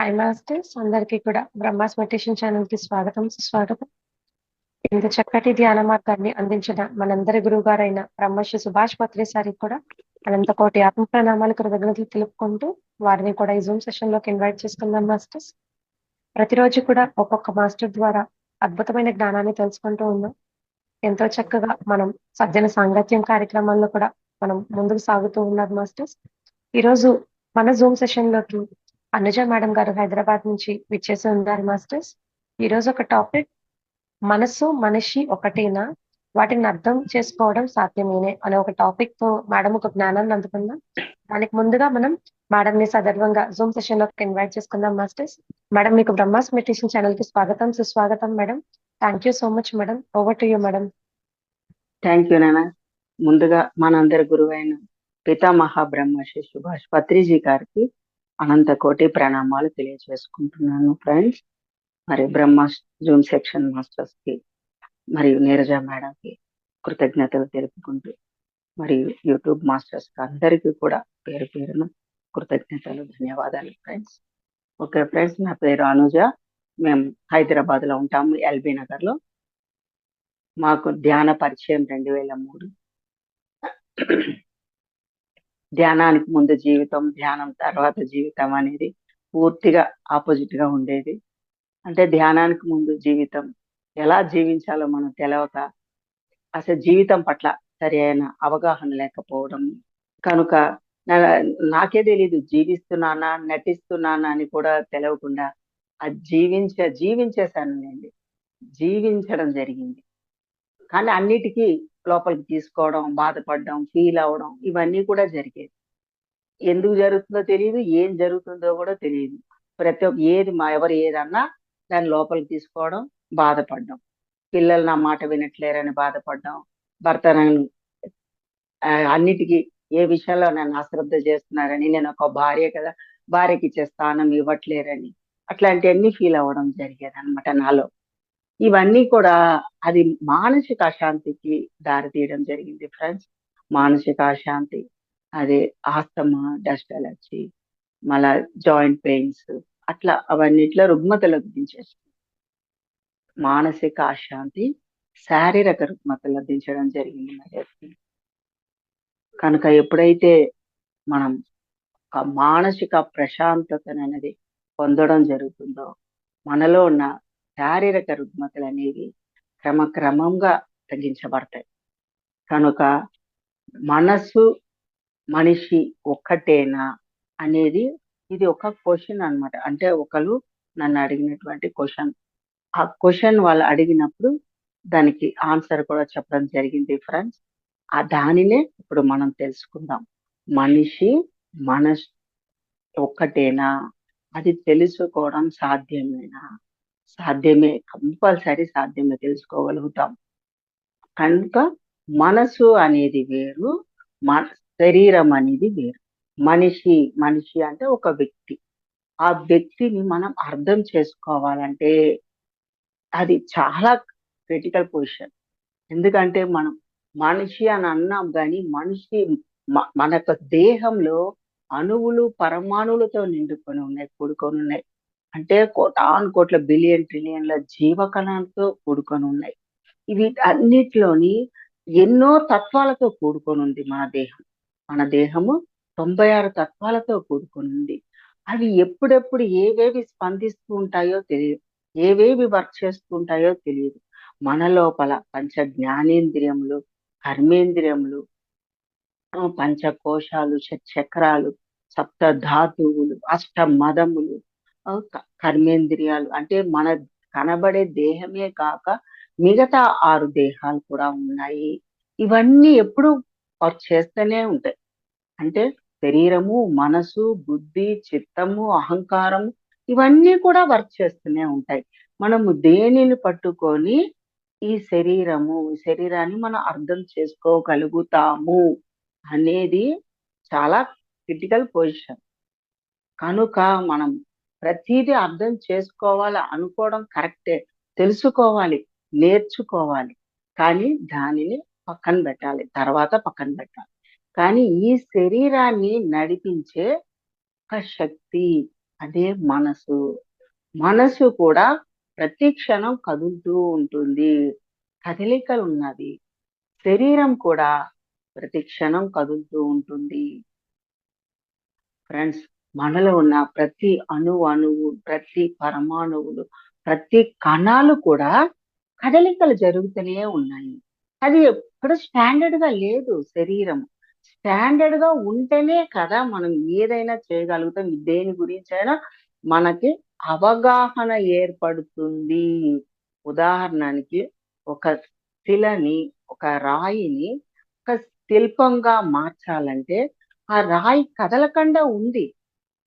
Hi masters అందరికీ కూడా Brahma's meditation channel కి స్వాగతం సుస్వాగతం. ఇంత చక్కటి ధ్యాన మార్గాన్ని అందించిన మనందరి గురువు గారైన బ్రహ్మశ్రీ సుభాష్ పత్రి సారికి కూడా అనంత కోటి ఆత్మ ప్రణామాలు కృతజ్ఞతలు తెలుపుకుంటూ వారిని కూడా ఈ జూమ్ సెషన్ లోకి ఇన్వైట్ చేసుకుందాం మాస్టర్స్. ప్రతిరోజు కూడా ఒక్కొక్క మాస్టర్ ద్వారా అద్భుతమైన జ్ఞానాన్ని తెలుసుకుంటూ ఉన్నాం. ఎంతో చక్కగా మనం సజ్జన సాంగత్యం కార్యక్రమాల్లో కూడా మనం ముందుకు సాగుతూ ఉన్నారు మాస్టర్స్. ఈరోజు మన జూమ్ సెషన్ లోకి అనుజ మేడం గారు హైదరాబాద్ నుంచి విచ్చేసి ఉన్నారు మాస్టర్స్. ఈరోజు ఒక టాపిక్, మనసు మనిషి ఒకటేనా, వాటిని అర్థం చేసుకోవడం సాధ్యమేనే అనే ఒక టాపిక్ తో మేడం ఒక జ్ఞానాన్ని అందుకుందాం. దానికి ముందుగా మనం మేడం ని సదర్వంగా జూమ్ సెషన్ లోకి ఇన్వైట్ చేసుకుందాం మాస్టర్స్. మేడం మీకు బ్రహ్మాస్ మెడిటేషన్ ఛానల్ కి స్వాగతం సుస్వాగతం madam. Thank you so much madam. Over to you madam. Thank you నాన్న. ముందుగా మనందరి గురువైన పితామహ బ్రహ్మశ్రీ సుభాష్ పత్రిజీ గారికి అనంత కోటి ప్రణామాలు తెలియజేసుకుంటున్నాను ఫ్రెండ్స్. మరి బ్రహ్మ జూమ్ సెక్షన్ మాస్టర్స్ కి మరియు నీరజ మేడం కి కృతజ్ఞతలు తెలుపుకుంటూ మరియు యూట్యూబ్ మాస్టర్స్ కి అందరికీ కూడా పేరు పేరున కృతజ్ఞతలు ధన్యవాదాలు ఫ్రెండ్స్. ఓకే ఫ్రెండ్స్, నా పేరు అనుజ. మేము హైదరాబాద్ లో ఉంటాము, ఎల్బీ నగర్ లో. మాకు ధ్యాన పరిచయం 2003. ధ్యానానికి ముందు జీవితం, ధ్యానం తర్వాత జీవితం అనేది పూర్తిగా ఆపోజిట్ గా ఉండేది. అంటే ధ్యానానికి ముందు జీవితం ఎలా జీవించాలో మనం తెలవక, అసలు జీవితం పట్ల సరి అయిన అవగాహన లేకపోవడం కనుక నాకే తెలీదు జీవిస్తున్నానా నటిస్తున్నానా అని కూడా తెలవకుండా అది జీవించేశానండి. జీవించడం జరిగింది. కానీ అన్నిటికీ లోపలికి తీసుకోవడం, బాధపడడం, ఫీల్ అవడం ఇవన్నీ కూడా జరిగేది. ఎందుకు జరుగుతుందో తెలియదు, ఏం జరుగుతుందో కూడా తెలియదు. ప్రతి ఒక్క ఎవరు ఏదన్నా దాన్ని లోపలికి తీసుకోవడం, బాధపడడం, పిల్లలు నా మాట వినట్లేరని బాధపడడం, భర్త నన్ను అన్నిటికీ ఏ విషయంలో నన్ను అశ్రద్ధ చేస్తున్నారని, నేను ఒక భార్య కదా, భార్యకి ఇచ్చే స్థానం ఇవ్వట్లేరని, అట్లాంటివన్నీ ఫీల్ అవ్వడం జరిగేది అనమాట నాలో. ఇవన్నీ కూడా అది మానసిక అశాంతికి దారితీయడం జరిగింది ఫ్రెండ్స్. మానసిక అశాంతి, అదే ఆస్తమా, డస్ట్ అలర్జీ, మళ్ళా జాయింట్ పెయిన్స్, అట్లా అవన్నిట్లో రుగ్మతలకు దించేసి మానసిక అశాంతి, శారీరక రుగ్మతలు దించడం జరిగింది మరి. కనుక ఎప్పుడైతే మనం ఒక మానసిక ప్రశాంతతను అనేది పొందడం జరుగుతుందో, మనలో ఉన్న శారీరక రుగ్మతలు అనేవి క్రమక్రమంగా తగ్గించబడతాయి. కనుక మనసు మనిషి ఒక్కటేనా అనేది ఇది ఒక క్వశ్చన్ అన్నమాట. అంటే ఒకరు నన్ను అడిగినటువంటి క్వశ్చన్. ఆ క్వశ్చన్ వాళ్ళు అడిగినప్పుడు దానికి ఆన్సర్ కూడా చెప్పడం జరిగింది ఫ్రెండ్స్. ఆ దానినే ఇప్పుడు మనం తెలుసుకుందాం. మనిషి మనసు ఒక్కటేనా, అది తెలుసుకోవడం సాధ్యమేనా? సాధ్యమే, కంపల్సరీ సాధ్యమే, తెలుసుకోగలుగుతాం. కనుక మనసు అనేది వేరు, మన శరీరం అనేది వేరు. మనిషి మనిషి అంటే ఒక వ్యక్తి. ఆ వ్యక్తిని మనం అర్థం చేసుకోవాలంటే అది చాలా క్రిటికల్ పొజిషన్. ఎందుకంటే మనం మనిషి అని అన్నాం కానీ మనిషి మన యొక్క దేహంలో అణువులు పరమాణువులతో నిండుకొని ఉన్నాయి, కూడుకొని ఉన్నాయి. అంటే కోటాను కోట్ల బిలియన్ ట్రిలియన్ల జీవకణాలతో కూడుకొని ఉన్నాయి. ఇవి అన్నిటిలోని ఎన్నో తత్వాలతో కూడుకొని ఉంది మన దేహం. మన దేహము 96 తత్వాలతో కూడుకొని ఉంది. అవి ఎప్పుడెప్పుడు ఏవేవి స్పందిస్తూ ఉంటాయో తెలియదు, ఏవేవి వర్క్ చేస్తూ ఉంటాయో తెలియదు. మన లోపల పంచ జ్ఞానేంద్రియములు, కర్మేంద్రియములు, పంచకోశాలు, చక్రాలు, సప్త ధాతువులు, అష్ట మదములు, కర్మేంద్రియాలు అంటే మన కనబడే దేహమే కాక మిగతా 6 దేహాలు కూడా ఉన్నాయి. ఇవన్నీ ఎప్పుడు వర్క్ చేస్తూనే ఉంటాయి. అంటే శరీరము, మనసు, బుద్ధి, చిత్తము, అహంకారము ఇవన్నీ కూడా వర్క్ చేస్తూనే ఉంటాయి. మనము దేనిని పట్టుకొని ఈ శరీరాన్ని మనం అర్థం చేసుకోగలుగుతాము అనేది చాలా క్రిటికల్ పొజిషన్. కనుక మనం ప్రతిదీ అర్థం చేసుకోవాలి అనుకోవడం కరెక్టే, తెలుసుకోవాలి, నేర్చుకోవాలి. కానీ దానిని పక్కన పెట్టాలి, తర్వాత పక్కన పెట్టాలి. కానీ ఈ శరీరాన్ని నడిపించే ఒక శక్తి, అదే మనసు. మనసు కూడా ప్రతి క్షణం కదులుతూ ఉంటుంది, కదలికలు ఉన్నది. శరీరం కూడా ప్రతి క్షణం కదులుతూ ఉంటుంది. ఫ్రెండ్స్, మనలో ఉన్న ప్రతి అణువు, ప్రతి పరమాణువులు, ప్రతి కణాలు కూడా కదలికలు జరుగుతూనే ఉన్నాయి. అది ఎప్పుడు స్టాండర్డ్ గా లేదు శరీరం. స్టాండర్డ్ గా ఉంటేనే కదా మనం ఏదైనా చేయగలుగుతాం. దేని గురించైనా మనకి అవగాహన ఏర్పడుతుంది. ఉదాహరణకి ఒక శిలని, ఒక రాయిని ఒక శిల్పంగా మార్చాలంటే ఆ రాయి కదలకుండా ఉంది.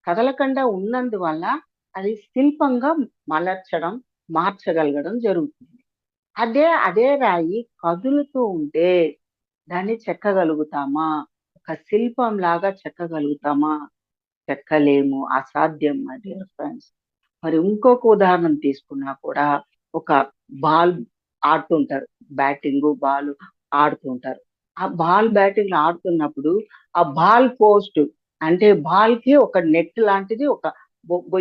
కదలకుండా ఉన్నందువల్ల అది శిల్పంగా మలర్చడం, మార్చగలగడం జరుగుతుంది. అదే రాయి కదులుతూ ఉంటే దాన్ని చెక్కగలుగుతామా? ఒక శిల్పం లాగా చెక్కగలుగుతామా? చెక్కలేము. అసాధ్యం మై డియర్ ఫ్రెండ్స్. మరి ఇంకొక ఉదాహరణ తీసుకున్నా కూడా ఒక బాల్ ఆడుతుంటారు. బ్యాటింగు, బాల్ ఆడుతుంటారు. ఆ బాల్ బ్యాటింగ్ ఆడుతున్నప్పుడు ఆ బాల్ పోస్ట్ అంటే బాల్ కి ఒక నెట్ లాంటిది ఒక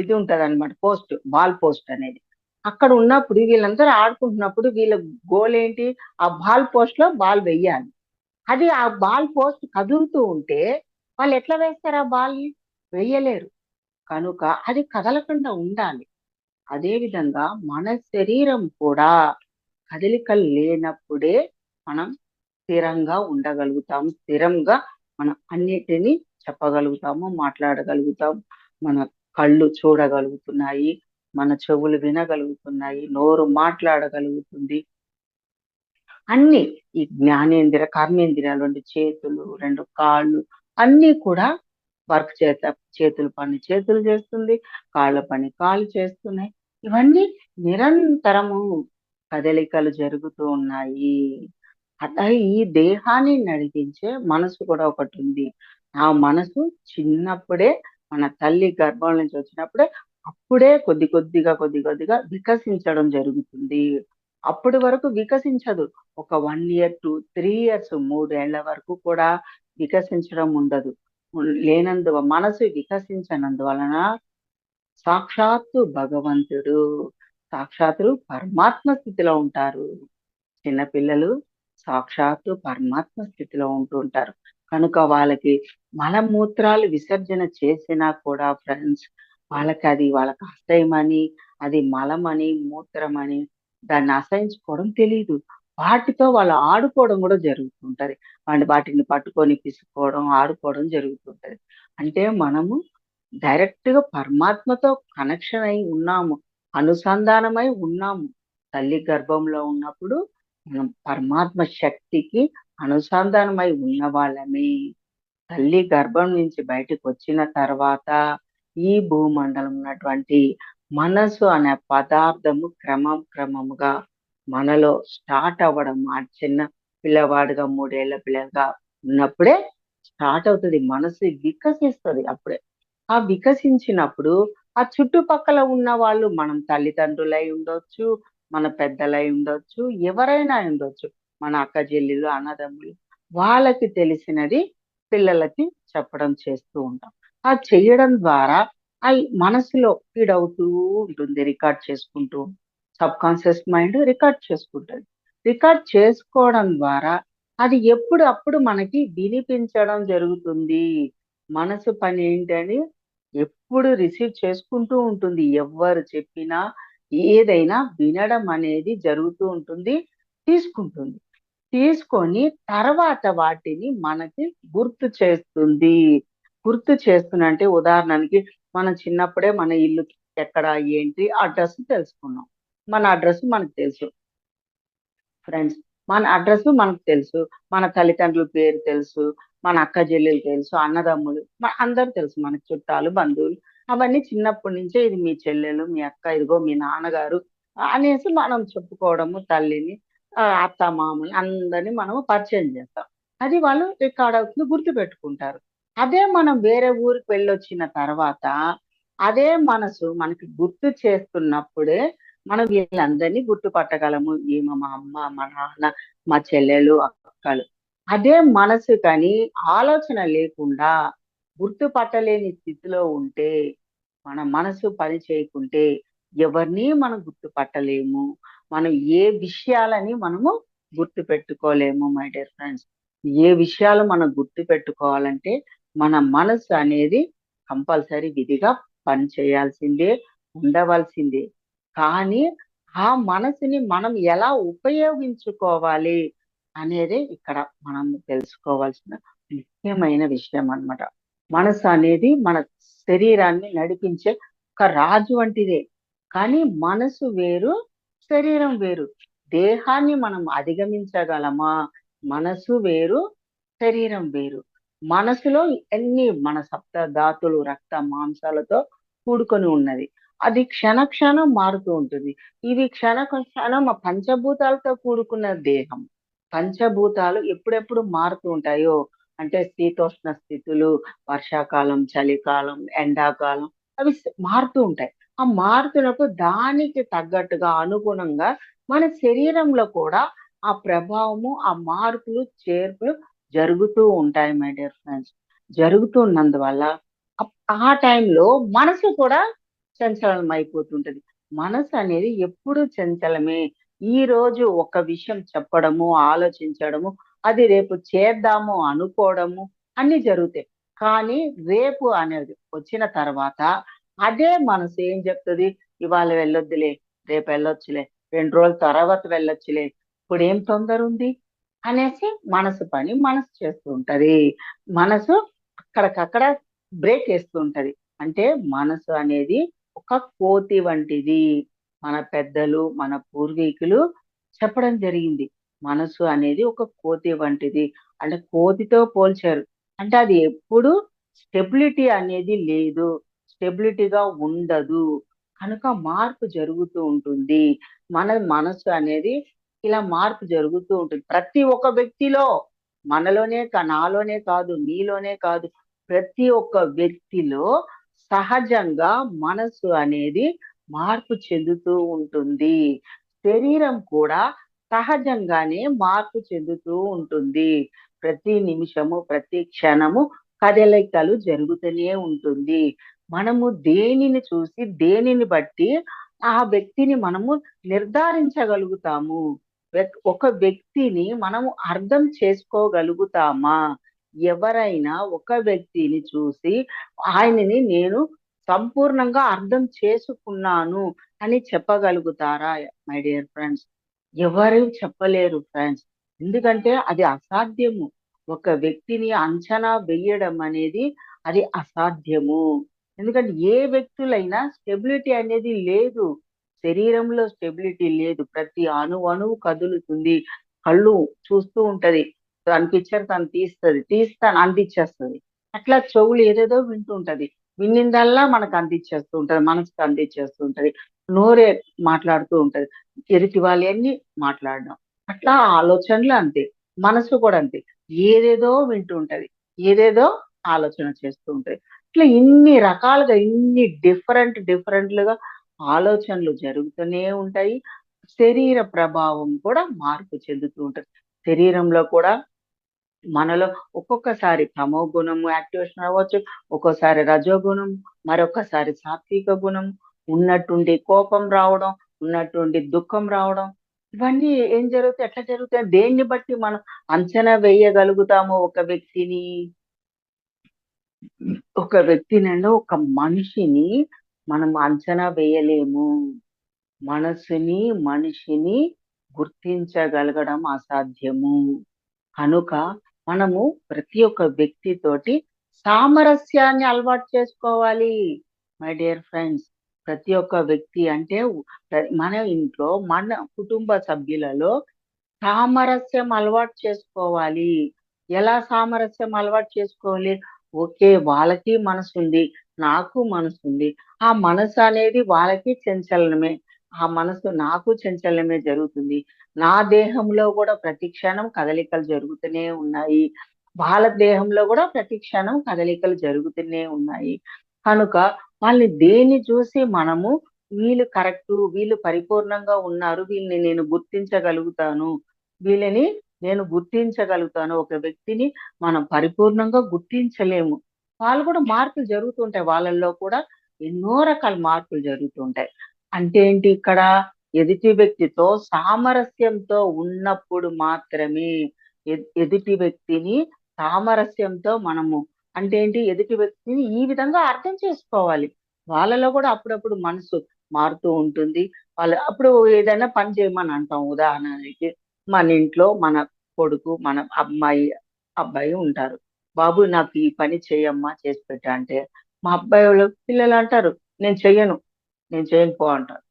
ఇది ఉంటది అనమాట. పోస్ట్, బాల్ పోస్ట్ అనేది. అక్కడ ఉన్నప్పుడు వీళ్ళందరూ ఆడుకుంటున్నప్పుడు వీళ్ళ గోల్ ఏంటి? ఆ బాల్ పోస్ట్ లో బాల్ వెయ్యాలి. అది ఆ బాల్ పోస్ట్ కదులుతూ ఉంటే వాళ్ళు ఎట్లా వేస్తారు ఆ బాల్ ని? వెయ్యలేరు. కనుక అది కదలకుండా ఉండాలి. అదే విధంగా మన శరీరం కూడా కదలికలు లేనప్పుడే మనం స్థిరంగా ఉండగలుగుతాము. స్థిరంగా మనం అన్నిటినీ చెప్పగలుగుతాము, మాట్లాడగలుగుతాం. మన కళ్ళు చూడగలుగుతున్నాయి, మన చెవులు వినగలుగుతున్నాయి, నోరు మాట్లాడగలుగుతుంది. అన్ని ఈ జ్ఞానేంద్రియ, కర్మేంద్రియాలు, 2 చేతులు, 2 కాళ్ళు అన్నీ కూడా వర్క్ చేస్తా. చేతుల పని చేతులు చేస్తుంది, కాళ్ళ పని కాళ్ళు చేస్తున్నాయి. ఇవన్నీ నిరంతరము కదలికలు జరుగుతూ ఉన్నాయి. అట్లాగే ఈ దేహాన్ని నడిపించే మనసు కూడా ఒకటి ఉంది. ఆ మనసు చిన్నప్పుడే మన తల్లి గర్భం నుంచి వచ్చినప్పుడే అప్పుడే కొద్దిగా వికసించడం జరుగుతుంది. అప్పటి వరకు వికసించదు. ఒక 1 ఇయర్, 3 ఇయర్స్, 3 ఏళ్ల వరకు కూడా వికసించడం ఉండదు. మనసు వికసించనందువలన సాక్షాత్తు భగవంతుడు, సాక్షాత్తు పరమాత్మ స్థితిలో ఉంటారు. చిన్నపిల్లలు సాక్షాత్తు పరమాత్మ స్థితిలో ఉంటూ ఉంటారు. కనుక వాళ్ళకి మలమూత్రాలు విసర్జన చేసినా కూడా ఫ్రెండ్స్, వాళ్ళకి అసహ్యమని, అది మలమని, మూత్రమని దాన్ని అసహించుకోవడం తెలీదు. వాటితో వాళ్ళు ఆడుకోవడం కూడా జరుగుతుంటది. వాటిని పట్టుకొని పిసుకోవడం, ఆడుకోవడం జరుగుతుంటది. అంటే మనము డైరెక్ట్ గా పరమాత్మతో కనెక్షన్ అయి ఉన్నాము, అనుసంధానమై ఉన్నాము. తల్లి గర్భంలో ఉన్నప్పుడు మనం పరమాత్మ శక్తికి అనుసంధానమై ఉన్న వాళ్ళమే. తల్లి గర్భం నుంచి బయటకు వచ్చిన తర్వాత ఈ భూమండలం ఉన్నటువంటి మనసు అనే పదార్థము క్రమముగా మనలో స్టార్ట్ అవ్వడం, ఆ చిన్న పిల్లవాడుగా 3 ఏళ్ల పిల్లగా ఉన్నప్పుడే స్టార్ట్ అవుతుంది. మనసు వికసిస్తుంది అప్పుడే. ఆ వికసించినప్పుడు ఆ చుట్టుపక్కల ఉన్న వాళ్ళు, మనం తల్లిదండ్రులై ఉండొచ్చు, మన పెద్దలై ఉండొచ్చు, ఎవరైనా ఉండొచ్చు, మన అక్క చెల్లెలు, అన్నదమ్ములు, వాళ్ళకి తెలిసినది పిల్లలకి చెప్పడం చేస్తూ ఉంటాం. ఆ చేయడం ద్వారా అవి మనసులో ఫీడ్ అవుతూ ఉంటుంది. రికార్డ్ చేసుకుంటూ సబ్ కాన్షియస్ మైండ్ రికార్డ్ చేసుకుంటది. రికార్డ్ చేసుకోవడం ద్వారా అది ఎప్పుడు అప్పుడు మనకి వినిపించడం జరుగుతుంది. మనసు పని ఏంటని ఎప్పుడు రిసీవ్ చేసుకుంటూ ఉంటుంది. ఎవ్వరు చెప్పినా ఏదైనా వినడం అనేది జరుగుతూ ఉంటుంది, తీసుకుంటుంది. తీసుకొని తర్వాత వాటిని మనకి గుర్తు చేస్తుంది. గుర్తు చేస్తున్నంటే ఉదాహరణకి మనం చిన్నప్పుడే మన ఇల్లు ఎక్కడ, ఏంటి అడ్రస్ తెలుసుకున్నాం. మన అడ్రస్ మనకు తెలుసు ఫ్రెండ్స్. మన అడ్రస్ మనకు తెలుసు. మన తల్లిదండ్రుల పేరు తెలుసు. మన అక్క చెల్లెలు తెలుసు. అన్నదమ్ములు అందరూ తెలుసు. మనకు చుట్టాలు, బంధువులు అవన్నీ చిన్నప్పటి నుంచే ఇది మీ చెల్లెలు, మీ అక్క, ఇదిగో మీ నాన్నగారు అనేసి మనం చెప్పుకోవడము. తల్లిని, అత్త, మామని అందరినీ మనం పరిచయం చేస్తాం. అది వాళ్ళు రికార్డ్ అవుతుంది, గుర్తుపెట్టుకుంటారు. అదే మనం వేరే ఊరికి వెళ్ళొచ్చిన తర్వాత అదే మనసు మనకి గుర్తు చేస్తున్నప్పుడే మనం వీళ్ళందరినీ గుర్తుపట్టగలము. ఈమె మా అమ్మ, మా నాన్న, మా చెల్లెలు, అక్కలు. అదే మనసు కానీ ఆలోచన లేకుండా గుర్తుపట్టలేని స్థితిలో ఉంటే మన మనసు పని చేయకుంటే ఎవరిని మనం గుర్తుపట్టలేము. మనం ఏ విషయాలని మనము గుర్తు పెట్టుకోలేము మై డియర్ ఫ్రెండ్స్. ఏ విషయాలు మనం గుర్తు పెట్టుకోవాలంటే మన మనసు అనేది కంపల్సరీ విధిగా పని చేయాల్సిందే, ఉండవలసిందే. కానీ ఆ మనసుని మనం ఎలా ఉపయోగించుకోవాలి అనేది ఇక్కడ మనం తెలుసుకోవాల్సిన ముఖ్యమైన విషయం అన్నమాట. మనసు అనేది మన శరీరాన్ని నడిపించే ఒక రాజు వంటిదే. కానీ మనసు వేరు, శరీరం వేరు. దేహాన్ని మనం అధిగమించగలమా? మనసు వేరు, శరీరం వేరు. మనసులో మన సప్త ధాతులు, రక్త మాంసాలతో కూడుకొని ఉన్నది. అది క్షణం మారుతూ ఉంటుంది. ఇవి క్షణం పంచభూతాలతో కూడుకున్న దేహం. పంచభూతాలు ఎప్పుడెప్పుడు మారుతూ ఉంటాయో, అంటే శీతోష్ణ స్థితులు, వర్షాకాలం, చలికాలం, ఎండాకాలం, అవి మారుతూ ఉంటాయి. ఆ మారుతున్నప్పుడు దానికి తగ్గట్టుగా అనుగుణంగా మన శరీరంలో కూడా ఆ ప్రభావము, ఆ మార్పులు, చేర్పులు జరుగుతూ ఉంటాయి మై డియర్ ఫ్రెండ్స్. జరుగుతున్నందువల్ల ఆ టైంలో మనసు కూడా చంచలనం అయిపోతుంటది. మనసు అనేది ఎప్పుడు చంచలమే. ఈ రోజు ఒక విషయం చెప్పడము, ఆలోచించడము, అది రేపు చేద్దాము అనుకోవడము అన్ని జరుగుతాయి. కానీ రేపు అనేది వచ్చిన తర్వాత అదే మనసు ఏం చెప్తది? ఇవాళ వెళ్ళొద్దులే, రేపు వెళ్ళొచ్చులే, 2 రోజుల తర్వాత వెళ్ళొచ్చులే, ఇప్పుడు ఏం తొందర ఉంది అనేసి మనసు పని మనసు చేస్తూ ఉంటది. మనసు అక్కడికక్కడ బ్రేక్ వేస్తూ ఉంటది. అంటే మనసు అనేది ఒక కోతి వంటిది. మన పెద్దలు, మన పూర్వీకులు చెప్పడం జరిగింది. మనసు అనేది ఒక కోతి వంటిది. అంటే కోతితో పోల్చారు. అంటే అది ఎప్పుడు స్టెబిలిటీ అనేది లేదు. స్టెబిలిటీగా ఉండదు. కనుక మార్పు జరుగుతూ ఉంటుంది. మన మనసు అనేది ఇలా మార్పు జరుగుతూ ఉంటుంది. ప్రతి ఒక్క వ్యక్తిలో, నాలోనే కాదు, మీలోనే కాదు, ప్రతి ఒక్క వ్యక్తిలో సహజంగా మనసు అనేది మార్పు చెందుతూ ఉంటుంది. శరీరం కూడా సహజంగానే మార్పు చెందుతూ ఉంటుంది. ప్రతి నిమిషము, ప్రతి క్షణము కదలికలు జరుగుతూనే ఉంటుంది. మనము దేనిని చూసి, దేనిని బట్టి ఆ వ్యక్తిని మనము నిర్ధారించగలుగుతాము. ఒక వ్యక్తిని మనము అర్థం చేసుకోగలుగుతామా? ఎవరైనా ఒక వ్యక్తిని చూసి ఆయనని నేను సంపూర్ణంగా అర్థం చేసుకున్నాను అని చెప్పగలుగుతారా మై డియర్ ఫ్రెండ్స్? ఎవరు చెప్పలేరు ఫ్రెండ్స్. ఎందుకంటే అది అసాధ్యము. ఒక వ్యక్తిని అంచనా వేయడం అనేది అది అసాధ్యము. ఎందుకంటే ఏ వ్యక్తులైనా స్టెబిలిటీ అనేది లేదు. శరీరంలో స్టెబిలిటీ లేదు. ప్రతి అణువు కదులుతుంది. కళ్ళు చూస్తూ ఉంటది. తన పిక్చర్ తను తీస్తది. తీస్తాను అంటిచ్చేస్తది. అట్లా చెవులు ఏదేదో వింటూ ఉంటది. విన్నిందల్లా మనకు అందించేస్తూ ఉంటది. మనసుకు అందించేస్తూ ఉంటది. నోరే మాట్లాడుతూ ఉంటది. ఎదుటి వాళ్ళయన్ని మాట్లాడడం. అట్లా ఆలోచనలు అంతే. మనసు కూడా అంతే. ఏదేదో వింటూ ఉంటది. ఏదేదో ఆలోచన చేస్తూ ఉంటది. ఇట్లా ఇన్ని రకాలుగా, ఇన్ని డిఫరెంట్‌లుగా ఆలోచనలు జరుగుతూనే ఉంటాయి. శరీర ప్రభావం కూడా మార్పు చెందుతూ ఉంటది. శరీరంలో కూడా మనలో ఒక్కొక్కసారి తమో గుణము యాక్టివేషన్ అవ్వచ్చు. ఒక్కోసారి రజోగుణం, మరొకసారి సాత్విక గుణం, ఉన్నట్టుండి కోపం రావడం, ఉన్నట్టుండి దుఃఖం రావడం. ఇవన్నీ ఏం జరుగుతాయి? ఎట్లా జరుగుతాయి? దేన్ని బట్టి మనం అంచనా వేయగలుగుతాము ఒక వ్యక్తిని? ఒక మనిషిని మనం అంచనా వేయలేము. మనిషిని గుర్తించగలగడం అసాధ్యము. కనుక మనము ప్రతి ఒక్క వ్యక్తితోటి సామరస్యాన్ని అలవాటు చేసుకోవాలి మై డియర్ ఫ్రెండ్స్. ప్రతి ఒక్క వ్యక్తి అంటే మన ఇంట్లో, మన కుటుంబ సభ్యులలో సామరస్యం అలవాటు చేసుకోవాలి. ఎలా సామరస్యం అలవాటు చేసుకోవాలి? ఓకే. వాళ్ళకి మనసుంది. నాకు మనసుంది. ఆ మనసు అనేది వాళ్ళకి చంచలనమే. ఆ మనసు నాకు చంచలనమే జరుగుతుంది. నా దేహంలో కూడా ప్రతి క్షణం కదలికలు జరుగుతూనే ఉన్నాయి. వాళ్ళ దేహంలో కూడా ప్రతి క్షణం కదలికలు జరుగుతూనే ఉన్నాయి. కనుక వాళ్ళని దేన్ని చూసి మనము వీళ్ళు కరెక్టు, వీళ్ళు పరిపూర్ణంగా ఉన్నారు, వీళ్ళని నేను గుర్తించగలుగుతాను. వీళ్ళని నేను గుర్తించగలుగుతాను. ఒక వ్యక్తిని మనం పరిపూర్ణంగా గుర్తించలేము. వాళ్ళు కూడా మార్పులు జరుగుతుంటాయి వాళ్ళల్లో కూడా. ఎన్నో రకాల మార్పులు జరుగుతూ ఉంటాయి. అంటే ఏంటి ఇక్కడ ఎదుటి వ్యక్తితో సామరస్యంతో ఉన్నప్పుడు మాత్రమే ఎదుటి వ్యక్తిని సామరస్యంతో మనము అంటే ఏంటి ఎదుటి వ్యక్తిని ఈ విధంగా అర్థం చేసుకోవాలి. వాళ్ళలో కూడా అప్పుడప్పుడు మనసు మారుతూ ఉంటుంది. వాళ్ళు అప్పుడు ఏదైనా పని చేయమని అంటాం. ఉదాహరణకి మన ఇంట్లో మన కొడుకు, మన అబ్బాయి ఉంటారు. బాబు నాకు ఈ పని చెయ్యమ్మా చేసి పెట్టు అంటే, మా అబ్బాయి వాళ్ళు పిల్లలు అంటారు, నేను చెయ్యను, నేను చేయను పో అంటారు.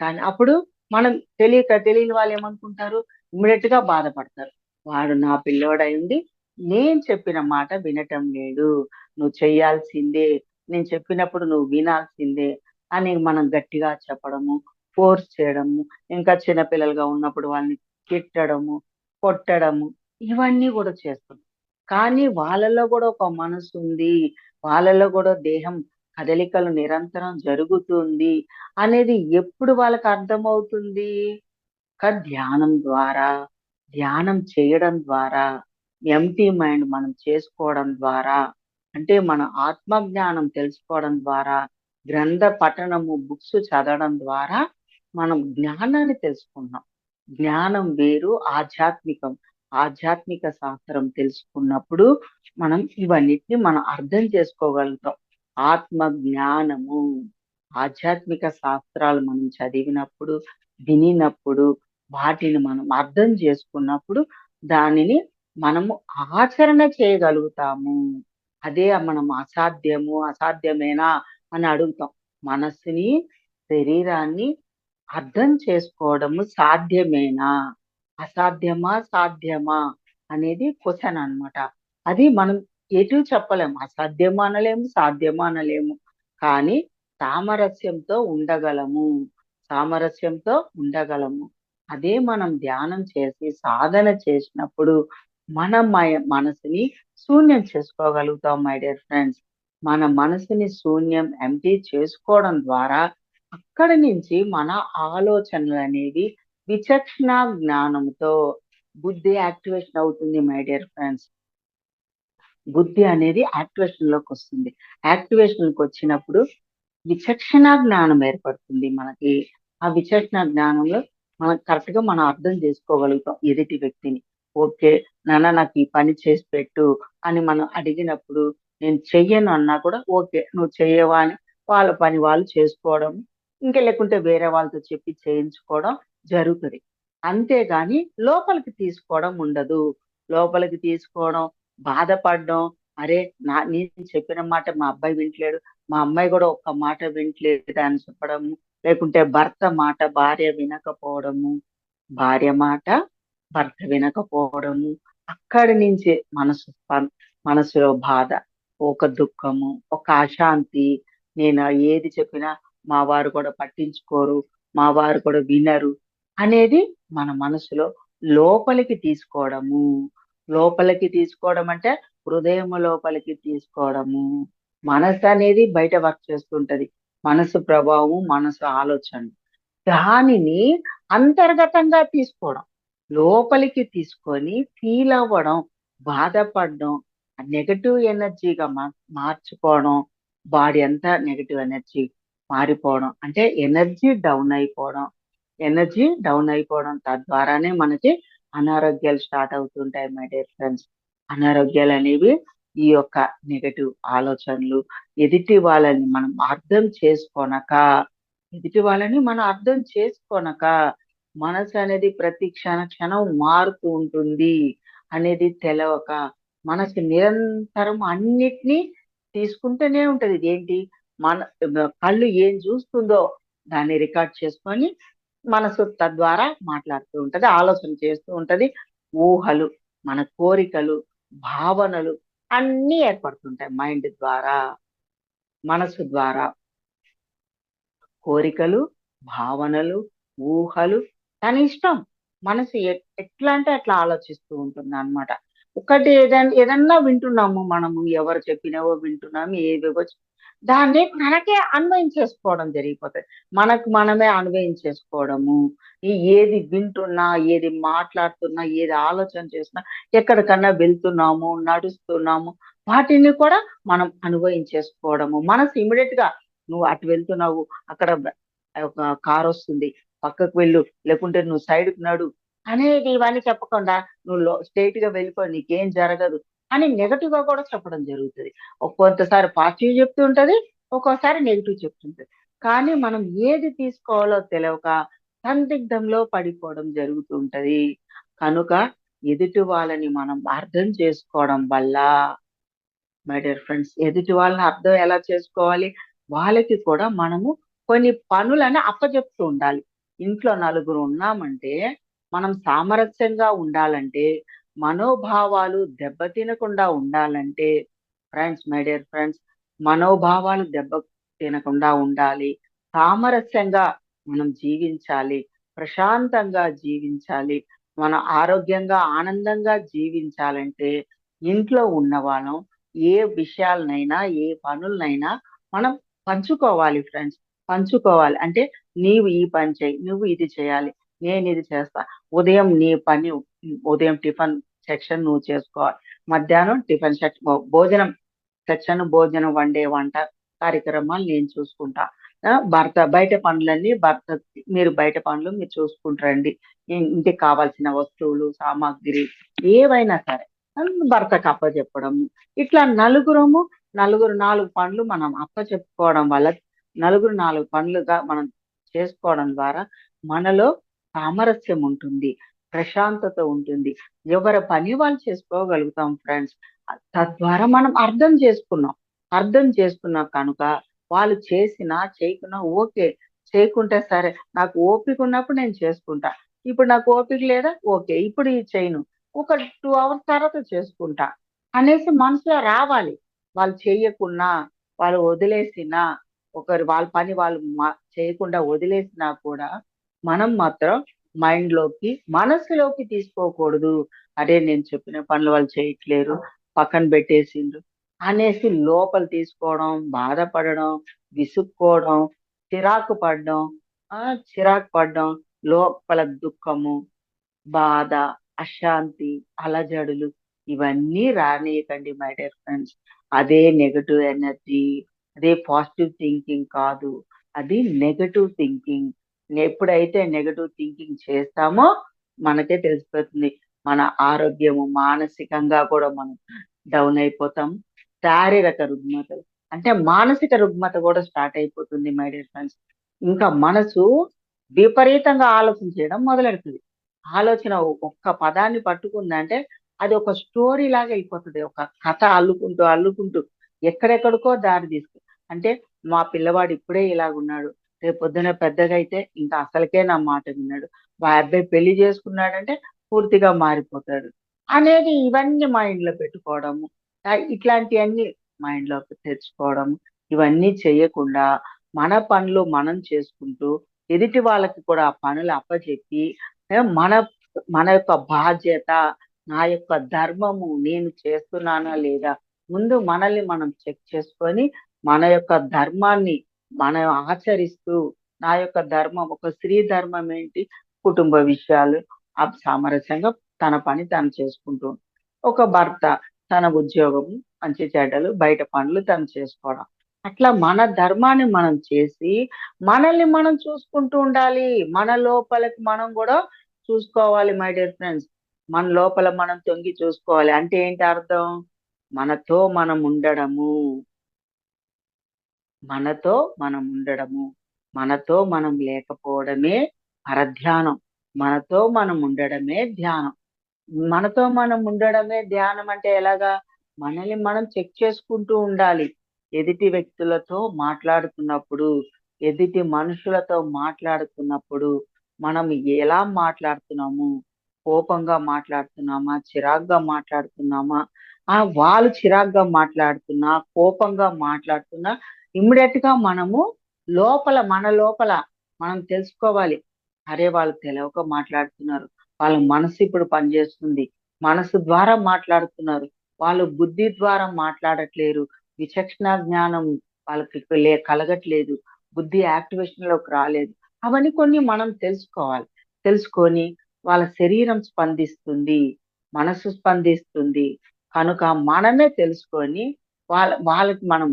కానీ అప్పుడు మనం తెలియని వాళ్ళు ఏమనుకుంటారు, ఇమ్మీడియట్ గా బాధపడతారు. వాడు నా పిల్లోడయింది, నేను చెప్పిన మాట వినటం లేదు, నువ్వు చెయ్యాల్సిందే, నేను చెప్పినప్పుడు నువ్వు వినాల్సిందే అని మనం గట్టిగా చెప్పడము, ఫోర్స్ చేయడము, ఇంకా చిన్నపిల్లలుగా ఉన్నప్పుడు వాళ్ళని తిట్టడము, కొట్టడము, ఇవన్నీ కూడా చేస్తాం. కానీ వాళ్ళలో కూడా ఒక మనసు ఉంది, వాళ్ళలో కూడా దేహం కదలికలు నిరంతరం జరుగుతుంది అనేది ఎప్పుడు వాళ్ళకి అర్థమవుతుంది? ధ్యానం ద్వారా, ధ్యానం చేయడం ద్వారా, ఎంప్టీ మైండ్ మనం చేసుకోవడం ద్వారా, అంటే మన ఆత్మ జ్ఞానం తెలుసుకోవడం ద్వారా, గ్రంథ పఠనము బుక్స్ చదవడం ద్వారా మనం జ్ఞానాన్ని తెలుసుకుంటున్నాం. జ్ఞానం వేరు, ఆధ్యాత్మికం. ఆధ్యాత్మిక శాస్త్రం తెలుసుకున్నప్పుడు మనం ఇవన్నిటిని మనం అర్థం చేసుకోగలుగుతాం. ఆత్మ జ్ఞానము, ఆధ్యాత్మిక శాస్త్రాలు మనం చదివినప్పుడు, వినినప్పుడు, వాటిని మనం అర్థం చేసుకున్నప్పుడు దానిని మనము ఆచరణ చేయగలుగుతాము. అదే మనం అసాధ్యమేనా అని అడుగుతాం. మనస్సుని, శరీరాన్ని అర్థం చేసుకోవడము సాధ్యమేనా? అసాధ్యమా? సాధ్యమా? అనేది క్వశ్చన్ అన్నమాట. అది మనం ఎటు చెప్పలేము. అసాధ్యము అనలేము, సాధ్యము అనలేము. కానీ సామరస్యంతో ఉండగలము. సామరస్యంతో ఉండగలము. అదే మనం ధ్యానం చేసి సాధన చేసినప్పుడు మన మనసుని శూన్యం చేసుకోగలుగుతాం మై డియర్ ఫ్రెండ్స్. మన మనసుని శూన్యం, ఎంప్టీ చేసుకోవడం ద్వారా అక్కడి నుంచి మన ఆలోచనలు అనేవి విచక్షణ జ్ఞానంతో బుద్ధి యాక్టివేషన్ అవుతుంది మై డియర్ ఫ్రెండ్స్. బుద్ధి అనేది యాక్టివేషన్ లోకి వస్తుంది. యాక్టివేషన్ కి వచ్చినప్పుడు విచక్షణ జ్ఞానం ఏర్పడుతుంది మనకి. ఆ విచక్షణ జ్ఞానంలో మనం కరెక్ట్ గా మనం అర్థం చేసుకోగలుగుతాం ఎదుటి వ్యక్తిని. ఓకే, నాన్న నాకు ఈ పని చేసి పెట్టు అని మనం అడిగినప్పుడు నేను చెయ్యను అన్నా కూడా ఓకే నువ్వు చెయ్యవా అని వాళ్ళ పని వాళ్ళు చేసుకోవడం, ఇంకా లేకుంటే వేరే వాళ్ళతో చెప్పి చేయించుకోవడం జరుగుతుంది. అంతేగాని లోపలికి తీసుకోవడం ఉండదు. లోపలికి తీసుకోవడం, బాధపడడం, అరే నేను చెప్పిన మాట మా అబ్బాయి వింటలేడు, మా అమ్మాయి కూడా ఒక్క మాట వింటలేదు అని చెప్పడము, లేకుంటే భర్త మాట భార్య వినకపోవడము, భార్య మాట భర్త వినకపోవడము, అక్కడి నుంచి మనసులో బాధ, ఒక దుఃఖము, ఒక అశాంతి. నేను ఏది చెప్పినా మా వారు కూడా పట్టించుకోరు, మా వారు కూడా వినరు అనేది మన మనసులో లోపలికి తీసుకోవడము. లోపలికి తీసుకోవడం అంటే హృదయం లోపలికి తీసుకోవడము. మనసు అనేది బయట వర్క్ చేస్తుంటది. మనసు ప్రభావం, మనసు ఆలోచన. దానిని అంతర్గతంగా తీసుకోవడం, లోపలికి తీసుకొని ఫీల్ అవ్వడం, బాధపడడం, నెగటివ్ ఎనర్జీగా మార్చుకోవడం, బాడీ అంతా నెగటివ్ ఎనర్జీ మారిపోవడం, అంటే ఎనర్జీ డౌన్ అయిపోవడం తద్వారానే మనకి అనారోగ్యాలు స్టార్ట్ అవుతుంటాయి మై డియర్ ఫ్రెండ్స్. అనారోగ్యాలు అనేవి ఈ యొక్క నెగటివ్ ఆలోచనలు, ఎదుటి వాళ్ళని మనం అర్థం చేసుకోనక, మనసు అనేది ప్రతి క్షణం మారుతూ ఉంటుంది అనేది తెలవక, మనసు నిరంతరం అన్నిటినీ తీసుకుంటూనే ఉంటది. ఇదేంటి మన కళ్ళు ఏం చూస్తుందో దాన్ని రికార్డ్ చేసుకొని మనసు తద్వారా మాట్లాడుతూ ఉంటది, ఆలోచన చేస్తూ ఉంటది. ఊహలు, మన కోరికలు, భావనలు అన్నీ ఏర్పడుతుంటాయి మైండ్ ద్వారా, మనసు ద్వారా. కోరికలు, భావనలు, ఊహలు తన ఇష్టం. మనసు ఎట్లా అంటే అట్లా ఆలోచిస్తూ ఉంటుంది అన్నమాట. ఒకటి ఏదన్నా వింటున్నాము మనము, ఎవరు చెప్పినవో వింటున్నాము, ఏవేవో దాన్ని మనకే అన్వయించేసుకోవడం జరిగిపోతుంది. మనకు మనమే అన్వయించేసుకోవడము. ఏది వింటున్నా, ఏది మాట్లాడుతున్నా, ఏది ఆలోచన చేస్తున్నా, ఎక్కడికన్నా వెళ్తున్నాము, నడుస్తున్నాము, వాటిని కూడా మనం అనుభవించేసుకోవడము. మనసు ఇమీడియట్ గా నువ్వు అటు వెళ్తున్నావు, అక్కడ ఒక కార్ వస్తుంది, పక్కకు వెళ్ళు, లేకుంటే నువ్వు సైడ్కి నడు అనేది ఇవన్నీ చెప్పకుండా నువ్వు స్ట్రైట్ గా వెళ్ళిపో, నీకేం జరగదు అని నెగటివ్ గా కూడా చెప్పడం జరుగుతుంది. ఒక్కొక్కసారి పాజిటివ్ చెప్తూ ఉంటది, ఒక్కోసారి నెగిటివ్ చెప్తుంటది. కానీ మనం ఏది తీసుకోవాలో తెలియక సందిగ్ధంలో పడిపోవడం జరుగుతూ ఉంటది. కనుక ఎదుటి వాళ్ళని మనం అర్థం చేసుకోవడం వల్ల, మై డియర్ ఫ్రెండ్స్, ఎదుటి వాళ్ళని అర్థం ఎలా చేసుకోవాలి? వాళ్ళకి కూడా మనము కొన్ని పనులని అప్పచెప్తూ ఉండాలి. ఇంట్లో నలుగురు ఉన్నామంటే మనం సామరస్యంగా ఉండాలంటే, మనోభావాలు దెబ్బతినకుండా ఉండాలంటే ఫ్రెండ్స్, మై డియర్ ఫ్రెండ్స్, మనోభావాలు దెబ్బ తినకుండా ఉండాలి. సామరస్యంగా మనం జీవించాలి. ప్రశాంతంగా జీవించాలి. మన ఆరోగ్యంగా ఆనందంగా జీవించాలంటే ఇంట్లో ఉన్న వాళ్ళం ఏ విషయాలనైనా ఏ పనులనైనా మనం పంచుకోవాలి ఫ్రెండ్స్. పంచుకోవాలి అంటే, నీవు ఈ పని చేయి, నువ్వు ఇది చేయాలి, నేను ఇది చేస్తా. ఉదయం నీ పని, ఉదయం టిఫిన్ సెక్షన్ నువ్వు చేసుకోవాలి, మధ్యాహ్నం టిఫిన్ సెక్షన్, భోజనం సెక్షన్, భోజనం వండే వంట కార్యక్రమాలు నేను చూసుకుంటా. భర్త బయట పనులన్నీ భర్త, మీరు బయట పనులు మీరు చూసుకుంటారండి. ఇంటికి కావాల్సిన వస్తువులు సామాగ్రి ఏవైనా సరే భర్తకు అప్పచెప్పడం. ఇట్లా నలుగురము, నలుగురు నాలుగు పనులు మనం అప్పచెప్పుకోవడం వల్ల, నలుగురు నాలుగు పనులుగా మనం చేసుకోవడం ద్వారా మనలో సామరస్యం ఉంటుంది, ప్రశాంతత ఉంటుంది. ఎవరి పని వాళ్ళు చేసుకోగలుగుతాం ఫ్రెండ్స్. తద్వారా మనం అర్థం చేసుకున్నాం కనుక వాళ్ళు చేసినా చేయకున్నా ఓకే. చేయకుంటే సరే, నాకు ఓపిక ఉన్నప్పుడు నేను చేసుకుంటా, ఇప్పుడు నాకు ఓపిక లేదా, ఓకే ఇప్పుడు ఇది చేయను, ఒక 2 అవర్స్ తర్వాత చేసుకుంటా అనేసి మనసులో రావాలి. వాళ్ళు చేయకున్నా, వాళ్ళు వదిలేసినా, ఒకరు వాళ్ళ పని వాళ్ళు చేయకుండా వదిలేసినా కూడా మనం మాత్రం మనసులోకి తీసుకోకూడదు. అరే నేను చెప్పిన పనులు వాళ్ళు చేయట్లేరు, పక్కన పెట్టేసిండ్రు అనేసి లోపల తీసుకోవడం, బాధపడడం, విసుక్కోవడం, చిరాకు పడడం, ఆ చిరాకు పడడం, లోపల దుఃఖము, బాధ, అశాంతి, అలజడులు ఇవన్నీ రానీయకండి మై డియర్ ఫ్రెండ్స్. అదే నెగటివ్ ఎనర్జీ, అదే పాజిటివ్ థింకింగ్ కాదు, అది నెగటివ్ థింకింగ్. ఎప్పుడైతే నెగటివ్ థింకింగ్ చేస్తామో మనకే తెలిసిపోతుంది. మన ఆరోగ్యము మానసికంగా కూడా మనం డౌన్ అయిపోతాం. శారీరక రుగ్మతలు అంటే మానసిక రుగ్మత కూడా స్టార్ట్ అయిపోతుంది మై డియర్ ఫ్రెండ్స్. ఇంకా మనసు విపరీతంగా ఆలోచన చేయడం మొదలెడుతుంది. ఆలోచన ఒక్క పదాన్ని పట్టుకుందంటే అది ఒక స్టోరీ లాగా అయిపోతుంది. ఒక కథ అల్లుకుంటూ అల్లుకుంటూ ఎక్కడెక్కడికో దారి తీసుకు, అంటే మా పిల్లవాడు ఇప్పుడే ఇలాగున్నాడు, రేపు పొద్దున పెద్దగా అయితే ఇంకా అసలుకే నా మాట విన్నాడు, మా అబ్బాయి పెళ్లి చేసుకున్నాడంటే పూర్తిగా మారిపోతాడు అనేది ఇవన్నీ మైండ్ లో పెట్టుకోవడము, ఇట్లాంటివన్నీ మైండ్ లోకి తెచ్చుకోవడం. ఇవన్నీ చేయకుండా మన పనులు మనం చేసుకుంటూ ఎదుటి వాళ్ళకి కూడా ఆ పనులు అప్పచెప్పి, మన మన యొక్క బాధ్యత, నా యొక్క ధర్మము నేను చేస్తున్నానా లేదా, ముందు మనల్ని మనం చెక్ చేసుకొని మన యొక్క ధర్మాన్ని మనం ఆచరిస్తూ, నా యొక్క ధర్మం, ఒక స్త్రీ ధర్మం ఏంటి, కుటుంబ విషయాలు సామరస్యంగా తన పని తను చేసుకుంటూ, ఒక భర్త తన ఉద్యోగం, మంచి చెడ్డలు, బయట పనులు తను చేసుకోవడం. అట్లా మన ధర్మాన్ని మనం చేసి మనల్ని మనం చూసుకుంటూ ఉండాలి. మన లోపలికి మనం కూడా చూసుకోవాలి మై డియర్ ఫ్రెండ్స్. మన లోపల మనం తొంగి చూసుకోవాలి. అంటే ఏంటి అర్థం? మనతో మనం ఉండడము, మనతో మనం ఉండడము, మనతో మనం లేకపోవడమే పరధ్యానం. మనతో మనం ఉండడమే ధ్యానం. మనతో మనం ఉండడమే ధ్యానం అంటే ఎలాగా? మనల్ని మనం చెక్ చేసుకుంటూ ఉండాలి. ఎదుటి వ్యక్తులతో మాట్లాడుతున్నప్పుడు, ఎదుటి మనుషులతో మాట్లాడుతున్నప్పుడు మనం ఎలా మాట్లాడుతున్నాము? కోపంగా మాట్లాడుతున్నామా, చిరాగ్గా మాట్లాడుతున్నామా? వాళ్ళు చిరాగ్గా మాట్లాడుతున్నా, కోపంగా మాట్లాడుతున్నా ఇమ్మీడియట్ గా మనము మన లోపల మనం తెలుసుకోవాలి. అరే వాళ్ళు తెలియక మాట్లాడుతున్నారు, వాళ్ళ మనసు ఇప్పుడు పనిచేస్తుంది, మనసు ద్వారా మాట్లాడుతున్నారు, వాళ్ళు బుద్ధి ద్వారా మాట్లాడట్లేరు, విచక్షణ జ్ఞానం వాళ్ళకి కలగట్లేదు, బుద్ధి యాక్టివేషన్ లోకి రాలేదు. అవన్నీ కొన్ని మనం తెలుసుకోవాలి. తెలుసుకొని వాళ్ళ శరీరం స్పందిస్తుంది, మనసు స్పందిస్తుంది. కనుక మనమే తెలుసుకొని వాళ్ళకి మనం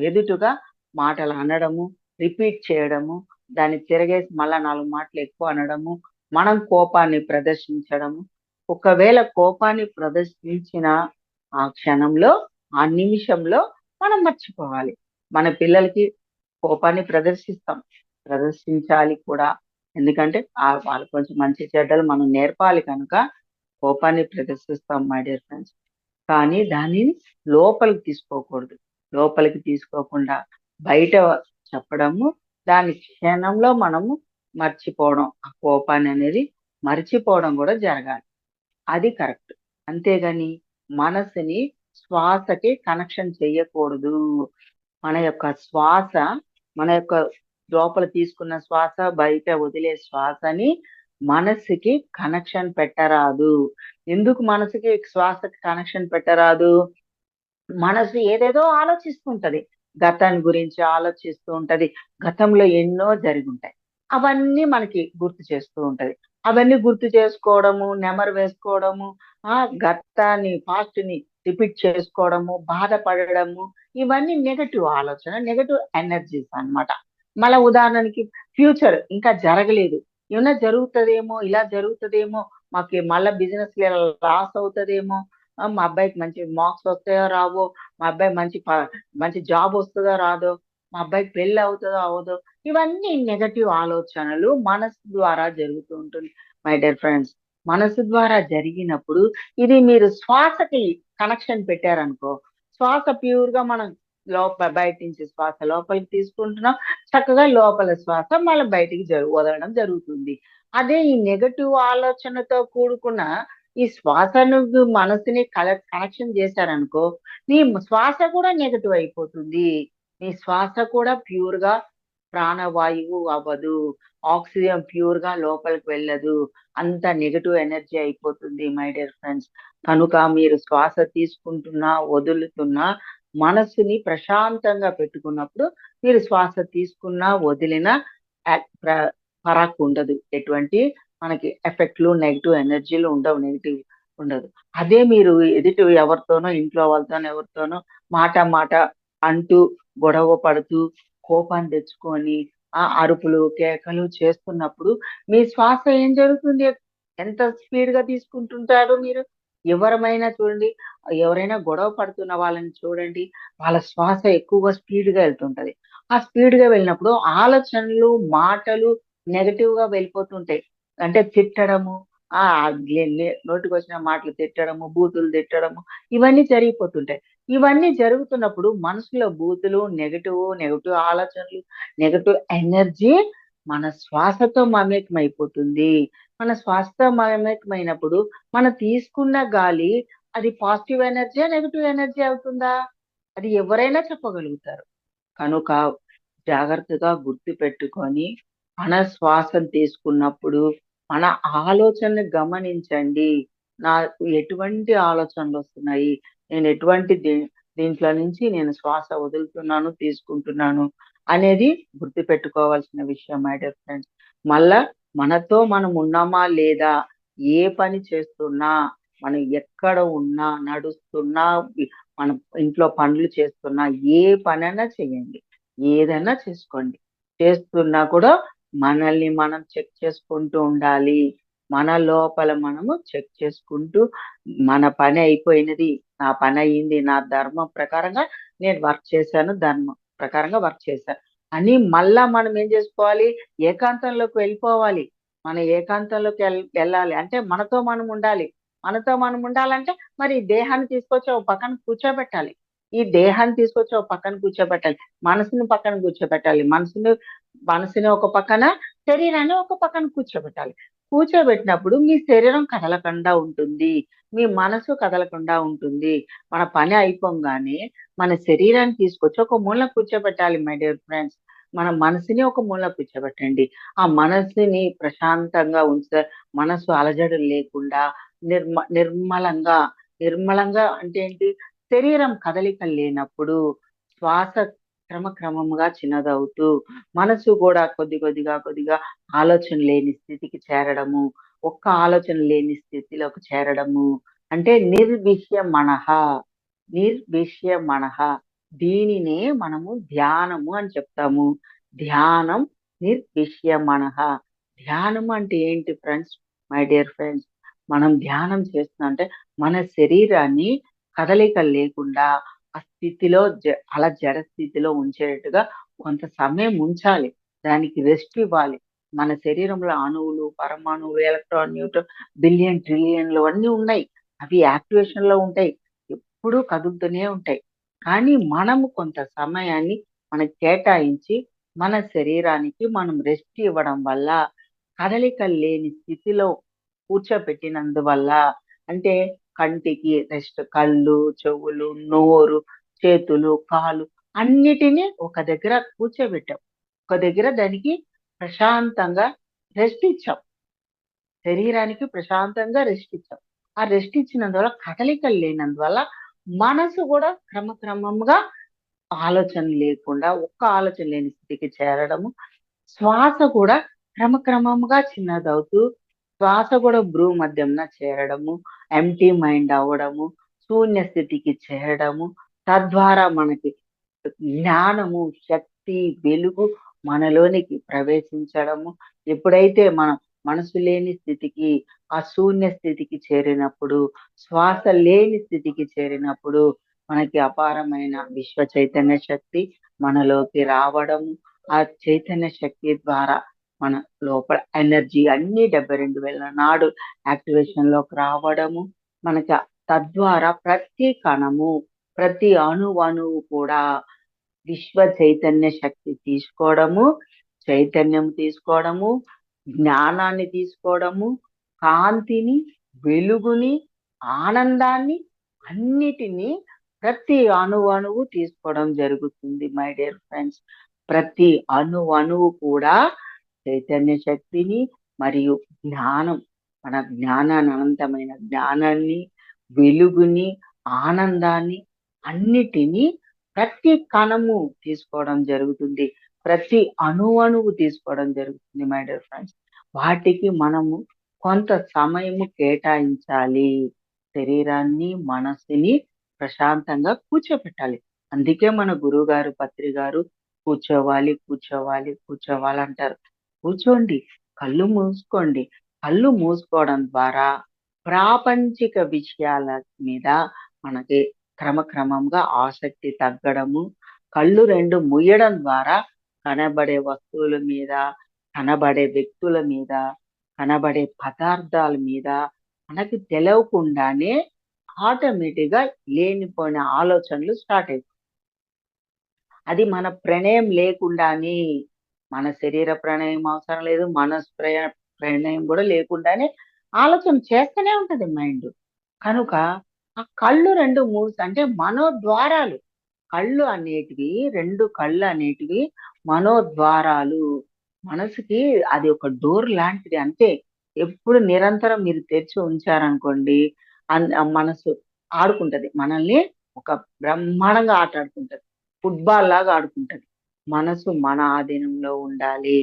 ఎదుటుగా మాటలు అనడము, రిపీట్ చేయడము, దాన్ని తిరగేసి మళ్ళా 4 మాటలు ఎక్కువ అనడము, మనం కోపాన్ని ప్రదర్శించడము. ఒకవేళ కోపాన్ని ప్రదర్శించిన ఆ క్షణంలో, ఆ నిమిషంలో మనం మర్చిపోవాలి. మన పిల్లలకి కోపాన్ని ప్రదర్శించాలి కూడా. ఎందుకంటే వాళ్ళు కొంచెం మంచి చెడ్డలు మనం నేర్పాలి కనుక కోపాన్ని ప్రదర్శిస్తాం మై డియర్ ఫ్రెండ్స్. కానీ దానిని లోపలికి తీసుకోకూడదు. లోపలికి తీసుకోకుండా బయట చెప్పడము, దాని క్షణంలో మనము మర్చిపోవడం, ఆ కోపాన్ని అనేది మర్చిపోవడం కూడా జరగాలి. అది కరెక్ట్. అంతేగాని మనసుని శ్వాసకి కనెక్షన్ చెయ్యకూడదు. మన యొక్క శ్వాస, మన యొక్క లోపల తీసుకున్న శ్వాస, బయట వదిలే శ్వాసని మనసుకి కనెక్షన్ పెట్టరాదు. ఎందుకు మనసుకి శ్వాసకి కనెక్షన్ పెట్టరాదు? మనసు ఏదేదో ఆలోచిస్తుంటది. గతాన్ని గురించి ఆలోచిస్తూ ఉంటది. గతంలో ఎన్నో జరిగుంటాయి. అవన్నీ మనకి గుర్తు చేస్తూ ఉంటది. అవన్నీ గుర్తు చేసుకోవడము, నెమరు వేసుకోవడము, గతాన్ని పాస్ట్‌ని రిపీట్ చేసుకోవడము, బాధపడడము, ఇవన్నీ నెగెటివ్ ఆలోచన, నెగెటివ్ ఎనర్జీస్ అన్నమాట. మళ్ళా ఉదాహరణకి ఫ్యూచర్ ఇంకా జరగలేదు. ఏమన్నా జరుగుతదేమో, ఇలా జరుగుతదేమో, మాకు మళ్ళా బిజినెస్‌లో లాస్ అవుతదేమో, మా అబ్బాయికి మంచి మార్క్స్ వస్తాయో రావో, మా అబ్బాయి మంచి జాబ్ వస్తదో రాదో, మా అబ్బాయికి పెళ్లి అవుతదో అవ్వదో, ఇవన్నీ నెగటివ్ ఆలోచనలు మనసు ద్వారా జరుగుతూ ఉంటుంది మై డియర్ ఫ్రెండ్స్. మనసు ద్వారా జరిగినప్పుడు ఇది మీరు శ్వాసకి కనెక్షన్ పెట్టారనుకో, శ్వాస ప్యూర్ గా మనం బయట నుంచి శ్వాస లోపలికి తీసుకుంటున్నాం, చక్కగా లోపల శ్వాస మళ్ళీ బయటికి వదలడం జరుగుతుంది. అదే ఈ నెగటివ్ ఆలోచనతో కూడుకున్న ఈ శ్వాసను మనసుని కనెక్షన్ చేశారనుకో, నీ శ్వాస కూడా నెగటివ్ అయిపోతుంది. నీ శ్వాస కూడా ప్యూర్ గా ప్రాణవాయువు అవ్వదు. ఆక్సిజన్ ప్యూర్ గా లోపలికి వెళ్ళదు. అంత నెగటివ్ ఎనర్జీ అయిపోతుంది మై డియర్ ఫ్రెండ్స్. కనుక మీరు శ్వాస తీసుకుంటున్నా, వదులుతున్నా మనసుని ప్రశాంతంగా పెట్టుకున్నప్పుడు మీరు శ్వాస తీసుకున్నా, వదిలినా ఫరక్ ఉండదు. ఎటువంటి మనకి ఎఫెక్ట్లు, నెగటివ్ ఎనర్జీలు ఉండవు, నెగటివ్ ఉండదు. అదే మీరు ఎదుటి ఎవరితోనో, ఇంట్లో వాళ్ళతోనో ఎవరితోనో మాట అంటూ, గొడవ పడుతూ, కోపాన్ని తెచ్చుకొని, అరుపులు, కేకలు చేస్తున్నప్పుడు మీ శ్వాస ఏం జరుగుతుంది? ఎంత స్పీడ్ గా తీసుకుంటుంటారు మీరు? ఎవరమైనా చూడండి, ఎవరైనా గొడవ పడుతున్న వాళ్ళని చూడండి, వాళ్ళ శ్వాస ఎక్కువగా స్పీడ్ గా వెళ్తుంటది. ఆ స్పీడ్ గా వెళ్ళినప్పుడు ఆలోచనలు, మాటలు నెగటివ్ గా వెళ్ళిపోతుంటాయి. అంటే తిట్టడము, ఆ నోటికొచ్చిన మాటలు తిట్టడము, బూతులు తిట్టడము, ఇవన్నీ జరిగిపోతుంటాయి. ఇవన్నీ జరుగుతున్నప్పుడు మనసులో బూతులు, నెగటివ్ ఆలోచనలు, నెగటివ్ ఎనర్జీ మన శ్వాసతో మమేకమైపోతుంది. మన శ్వాసతో మమేకమైనప్పుడు మనం తీసుకున్న గాలి అది పాజిటివ్ ఎనర్జీ, నెగటివ్ ఎనర్జీ అవుతుందా? అది ఎవరైనా చెప్పగలుగుతారు. కనుక జాగ్రత్తగా గుర్తుపెట్టుకొని మన శ్వాసను తీసుకున్నప్పుడు మన ఆలోచనని గమనించండి. నాకు ఎటువంటి ఆలోచనలు వస్తున్నాయి? నేను ఎటువంటి దీంట్లో నుంచి నేను శ్వాస వదులుతున్నాను, తీసుకుంటున్నాను అనేది గుర్తుపెట్టుకోవాల్సిన విషయం మై డియర్ ఫ్రెండ్స్. మళ్ళా మనతో మనం ఉన్నామా లేదా, ఏ పని చేస్తున్నా, మనం ఎక్కడ ఉన్నా, నడుస్తున్నా, మనం ఇంట్లో పనులు చేస్తున్నా, ఏ పనైనా చేయండి, ఏదైనా చేసుకోండి. చేస్తున్నా కూడా మనల్ని మనం చెక్ చేసుకుంటూ ఉండాలి. మన లోపల మనము చెక్ చేసుకుంటూ, మన పని అయిపోయినది, నా పని అయింది, నా ధర్మం ప్రకారంగా నేను వర్క్ చేశాను, ధర్మం ప్రకారంగా వర్క్ చేశాను అని మళ్ళా మనం ఏం చేసుకోవాలి? ఏకాంతంలోకి వెళ్ళిపోవాలి. మన ఏకాంతంలోకి వెళ్ళాలి అంటే మనతో మనం ఉండాలి. మనతో మనం ఉండాలంటే మరి ఈ దేహాన్ని తీసుకొచ్చి ఒక పక్కన కూర్చోబెట్టాలి. ఈ దేహాన్ని తీసుకొచ్చి ఒక పక్కన కూర్చోబెట్టాలి. మనసుని పక్కన కూర్చోబెట్టాలి. మనసుని ఒక పక్కన, శరీరాన్ని ఒక పక్కన కూర్చోబెట్టాలి. కూర్చోబెట్టినప్పుడు మీ శరీరం కదలకుండా ఉంటుంది. మీ మనసు కదలకుండా ఉంటుంది. మన పని అయిపోగానే మన శరీరాన్ని తీసుకొచ్చి ఒక మూల కూర్చోబెట్టాలి మై డియర్ ఫ్రెండ్స్. మన మనసుని ఒక మూల కూర్చోబెట్టండి. ఆ మనసుని ప్రశాంతంగా మనసు అలజడులు లేకుండా నిర్మలంగా, నిర్మలంగా అంటే ఏంటి? శరీరం కదలికలు లేనప్పుడు శ్వాస క్రమక్రమముగా చిన్నదవుతూ, మనసు కూడా కొద్దిగా ఆలోచన లేని స్థితికి చేరడము, ఒక్క ఆలోచన లేని స్థితిలోకి చేరడము. అంటే నిర్విషయ మనః. దీనినే మనము ధ్యానము అని చెప్తాము. ధ్యానం నిర్విష్యమనః. ధ్యానం అంటే ఏంటి ఫ్రెండ్స్? మై డియర్ ఫ్రెండ్స్, మనం ధ్యానం చేస్తున్నాం అంటే మన శరీరాన్ని కదలిక లేకుండా ఆ స్థితిలో అలా జడ స్థితిలో ఉంచేట్టుగా కొంత సమయం ఉంచాలి. దానికి రెస్ట్ ఇవ్వాలి. మన శరీరంలో అణువులు, పరమాణువులు, ఎలక్ట్రాన్, న్యూట్రాన్, బిలియన్, ట్రిలియన్లు అన్నీ ఉన్నాయి. అవి యాక్టివేషన్ లో ఉంటాయి. ఎప్పుడూ కదులుతూనే ఉంటాయి. కానీ మనము కొంత సమయాన్ని మనకి కేటాయించి మన శరీరానికి మనం రెస్ట్ ఇవ్వడం వల్ల, కదలిక లేని స్థితిలో కూర్చోపెట్టినందువల్ల, అంటే కంటికి రెస్ట్, కళ్ళు, చెవులు, నోరు, చేతులు, కాళ్ళు అన్నిటినీ ఒక దగ్గర కూర్చోబెట్టాం. ఒక దగ్గర దానికి ప్రశాంతంగా రెస్ట్ ఇచ్చాం. శరీరానికి ప్రశాంతంగా రెస్ట్ ఇచ్చాం. ఆ రెస్ట్ ఇచ్చినందువల్ల కదలికలు లేనందువల్ల మనసు కూడా క్రమక్రమంగా ఆలోచన లేకుండా ఒక్క ఆలోచన లేని స్థితికి చేరడము. శ్వాస కూడా క్రమక్రమంగా చిన్నదవుతూ, శ్వాస కూడా భ్రూమధ్యంన చేరడము, ఎంప్టీ మైండ్ అవ్వడము, శూన్య స్థితికి చేరడము. తద్వారా మనకి జ్ఞానము, శక్తి, వెలుగు మనలోనికి ప్రవేశించడము. ఎప్పుడైతే మనం మనసు లేని స్థితికి, ఆ శూన్య స్థితికి చేరినప్పుడు, శ్వాస లేని స్థితికి చేరినప్పుడు మనకి అపారమైన విశ్వ చైతన్య శక్తి మనలోకి రావడము. ఆ చైతన్య శక్తి ద్వారా మన లోపల ఎనర్జీ అన్ని 72,000 నాడు యాక్టివేషన్ లోకి రావడము. మనకి తద్వారా ప్రతి కణము, ప్రతి అణువు కూడా విశ్వ చైతన్య శక్తి తీసుకోవడము, చైతన్యం తీసుకోవడము, జ్ఞానాన్ని తీసుకోవడము, కాంతిని, వెలుగుని, ఆనందాన్ని అన్నిటినీ ప్రతి అణువు తీసుకోవడం జరుగుతుంది మై డియర్ ఫ్రెండ్స్. ప్రతి అణువు కూడా చైతన్య శక్తిని మరియు జ్ఞానం, మన జ్ఞానాన్ని, అనంతమైన జ్ఞానాన్ని, వెలుగుని, ఆనందాన్ని అన్నిటినీ ప్రతి కణము తీసుకోవడం జరుగుతుంది. ప్రతి అణువు తీసుకోవడం జరుగుతుంది మై డియర్ ఫ్రెండ్స్. వాటికి మనము కొంత సమయము కేటాయించాలి. శరీరాన్ని, మనసుని ప్రశాంతంగా కూర్చోపెట్టాలి. అందుకే మన గురువు గారు, పత్రి గారు కూర్చోవాలి, కూర్చోవాలి, కూర్చోవాలి అంటారు. కూర్చోండి, కళ్ళు మూసుకోండి. కళ్ళు మూసుకోవడం ద్వారా ప్రాపంచిక విషయాల మీద మనకి క్రమక్రమంగా ఆసక్తి తగ్గడము, కళ్ళు రెండు ముయ్యడం ద్వారా కనబడే వస్తువుల మీద, కనబడే వ్యక్తుల మీద, కనబడే పదార్థాల మీద మనకి తెలవకుండానే ఆటోమేటిక్ గా లేనిపోయిన ఆలోచనలు స్టార్ట్ అవుతాయి. అది మన ప్రణయం లేకుండానే, మన శరీర ప్రణయం అవసరం లేదు, మనసు ప్రణయం కూడా లేకుండానే ఆలోచన చేస్తూనే ఉంటది మైండ్. కనుక ఆ కళ్ళు రెండు అంటే మనోద్వారాలు. కళ్ళు అనేటివి, రెండు కళ్ళు అనేటివి మనోద్వారాలు. మనసుకి అది ఒక డోర్ లాంటిది. అంటే ఎప్పుడు నిరంతరం మీరు తెరిచి ఉంచారనుకోండి, మనసు ఆడుకుంటది. మనల్ని ఒక బ్రహ్మాండంగా ఆట ఆడుకుంటది. ఫుట్బాల్ లాగా ఆడుకుంటది. మనసు మన ఆధీనంలో ఉండాలి.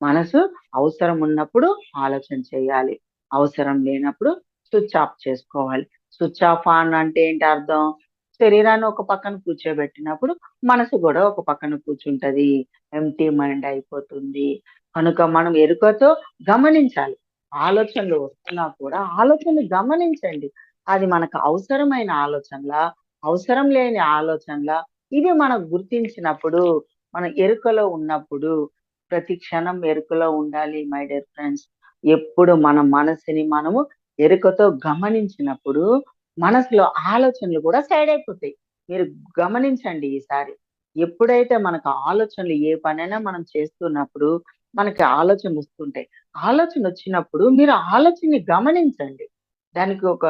మనసు అవసరం ఉన్నప్పుడు ఆలోచన చేయాలి. అవసరం లేనప్పుడు స్విచ్ ఆఫ్ చేసుకోవాలి. స్విచ్ ఆఫ్ ఆన్ అంటే ఏంటి అర్థం? శరీరాన్ని ఒక పక్కన కూర్చోబెట్టినప్పుడు మనసు కూడా ఒక పక్కన కూర్చుంటది. ఎంప్టీ మైండ్ అయిపోతుంది. కనుక మనం ఎరుకతో గమనించాలి. ఆలోచనలు వస్తున్నా కూడా ఆలోచనలు గమనించండి. అది మనకు అవసరమైన ఆలోచనలా, అవసరం లేని ఆలోచనలా, ఇవి మనం గుర్తించినప్పుడు, మన ఎరుకలో ఉన్నప్పుడు, ప్రతి క్షణం ఎరుకలో ఉండాలి మై డియర్ ఫ్రెండ్స్. ఎప్పుడు మన మనసుని మనము ఎరుకతో గమనించినప్పుడు మనసులో ఆలోచనలు కూడా సైడ్ అయిపోతాయి. మీరు గమనించండి ఈసారి. ఎప్పుడైతే మనకు ఆలోచనలు, ఏ పనైనా మనం చేస్తున్నప్పుడు మనకి ఆలోచనలు వస్తుంటాయి. ఆలోచన వచ్చినప్పుడు మీరు ఆలోచనని గమనించండి. దానికి ఒక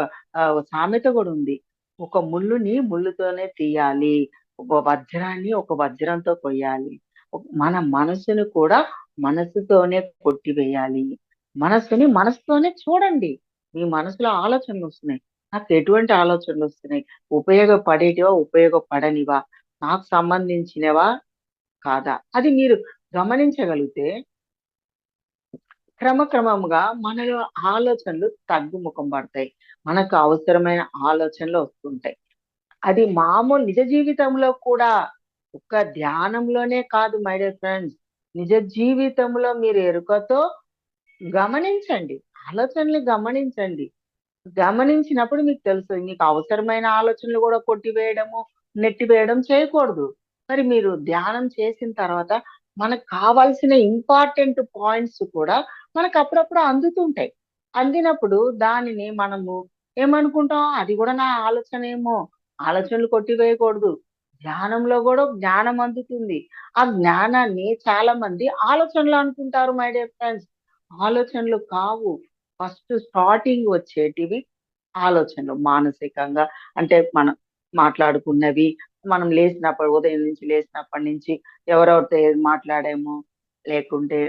సామెత కూడా ఉంది. ఒక ముళ్ళుని ముళ్ళుతోనే తీయాలి, ఒక వజ్రాన్ని ఒక వజ్రంతో కొయ్యాలి. మన మనసుని కూడా మనసుతోనే కొట్టివేయాలి. మనసుని మనసుతోనే చూడండి. మీ మనసులో ఆలోచనలు వస్తున్నాయి. నాకు ఎటువంటి ఆలోచనలు వస్తున్నాయి? ఉపయోగపడేటివా, ఉపయోగపడనివా, నాకు సంబంధించినవా కాదా? అది మీరు గమనించగలిగితే క్రమక్రమముగా మనలో ఆలోచనలు తగ్గుముఖం పడతాయి. మనకు అవసరమైన ఆలోచనలు వస్తుంటాయి. అది మామూలు నిజ జీవితంలో కూడా ఒక్క ధ్యానంలోనే కాదు మై డియర్ ఫ్రెండ్స్, నిజ జీవితంలో మీరు ఎరుకతో గమనించండి, ఆలోచనలు గమనించండి. గమనించినప్పుడు మీకు తెలుసు మీకు అవసరమైన ఆలోచనలు కూడా కొట్టివేయడము, నెట్టివేయడం చేయకూడదు. మరి మీరు ధ్యానం చేసిన తర్వాత మనకు కావాల్సిన ఇంపార్టెంట్ పాయింట్స్ కూడా మనకు అప్పుడప్పుడు అందుతుంటాయి. అందినప్పుడు దానిని మనము ఏమనుకుంటాం, అది కూడా నా ఆలోచన ఏమో, ఆలోచనలు కొట్టివేయకూడదు. ధ్యానంలో కూడా జ్ఞానం అందుతుంది. ఆ జ్ఞానాన్ని చాలా మంది ఆలోచనలు అనుకుంటారు మై డియర్ ఫ్రెండ్స్. ఆలోచనలు కావు. ఫస్ట్ స్టార్టింగ్ వచ్చేటివి ఆలోచనలు మానసికంగా. అంటే మనం మాట్లాడుకున్నవి, మనం లేచినప్పుడు ఉదయం నుంచి లేచినప్పటి నుంచి ఎవరెవరితో ఏది మాట్లాడామో, లేకుంటే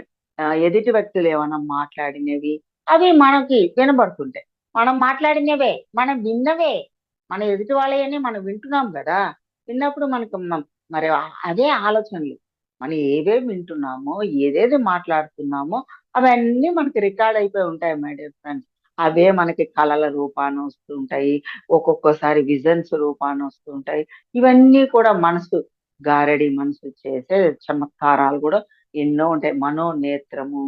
ఎదుటి వ్యక్తులు ఏమైనా మాట్లాడినవి అవి మనకి వినబడుతుంటాయి. మనం మాట్లాడినవే, మనం విన్నవే, మన ఎదుటి వాళ్ళయని మనం వింటున్నాం కదా. విన్నప్పుడు మనకు మరి అదే ఆలోచనలు. మనం ఏవేవి వింటున్నామో, ఏదేది మాట్లాడుతున్నామో అవన్నీ మనకి రికార్డ్ అయిపోయి ఉంటాయి మై డియర్ ఫ్రెండ్స్. అవే మనకి కళల రూపాన వస్తుంటాయి. ఒక్కొక్కసారి విజన్స్ రూపాన వస్తుంటాయి. ఇవన్నీ కూడా మనసు గారడి మనసు చేసే చమత్కారాలు కూడా ఎన్నో ఉంటాయి. మనోనేత్రము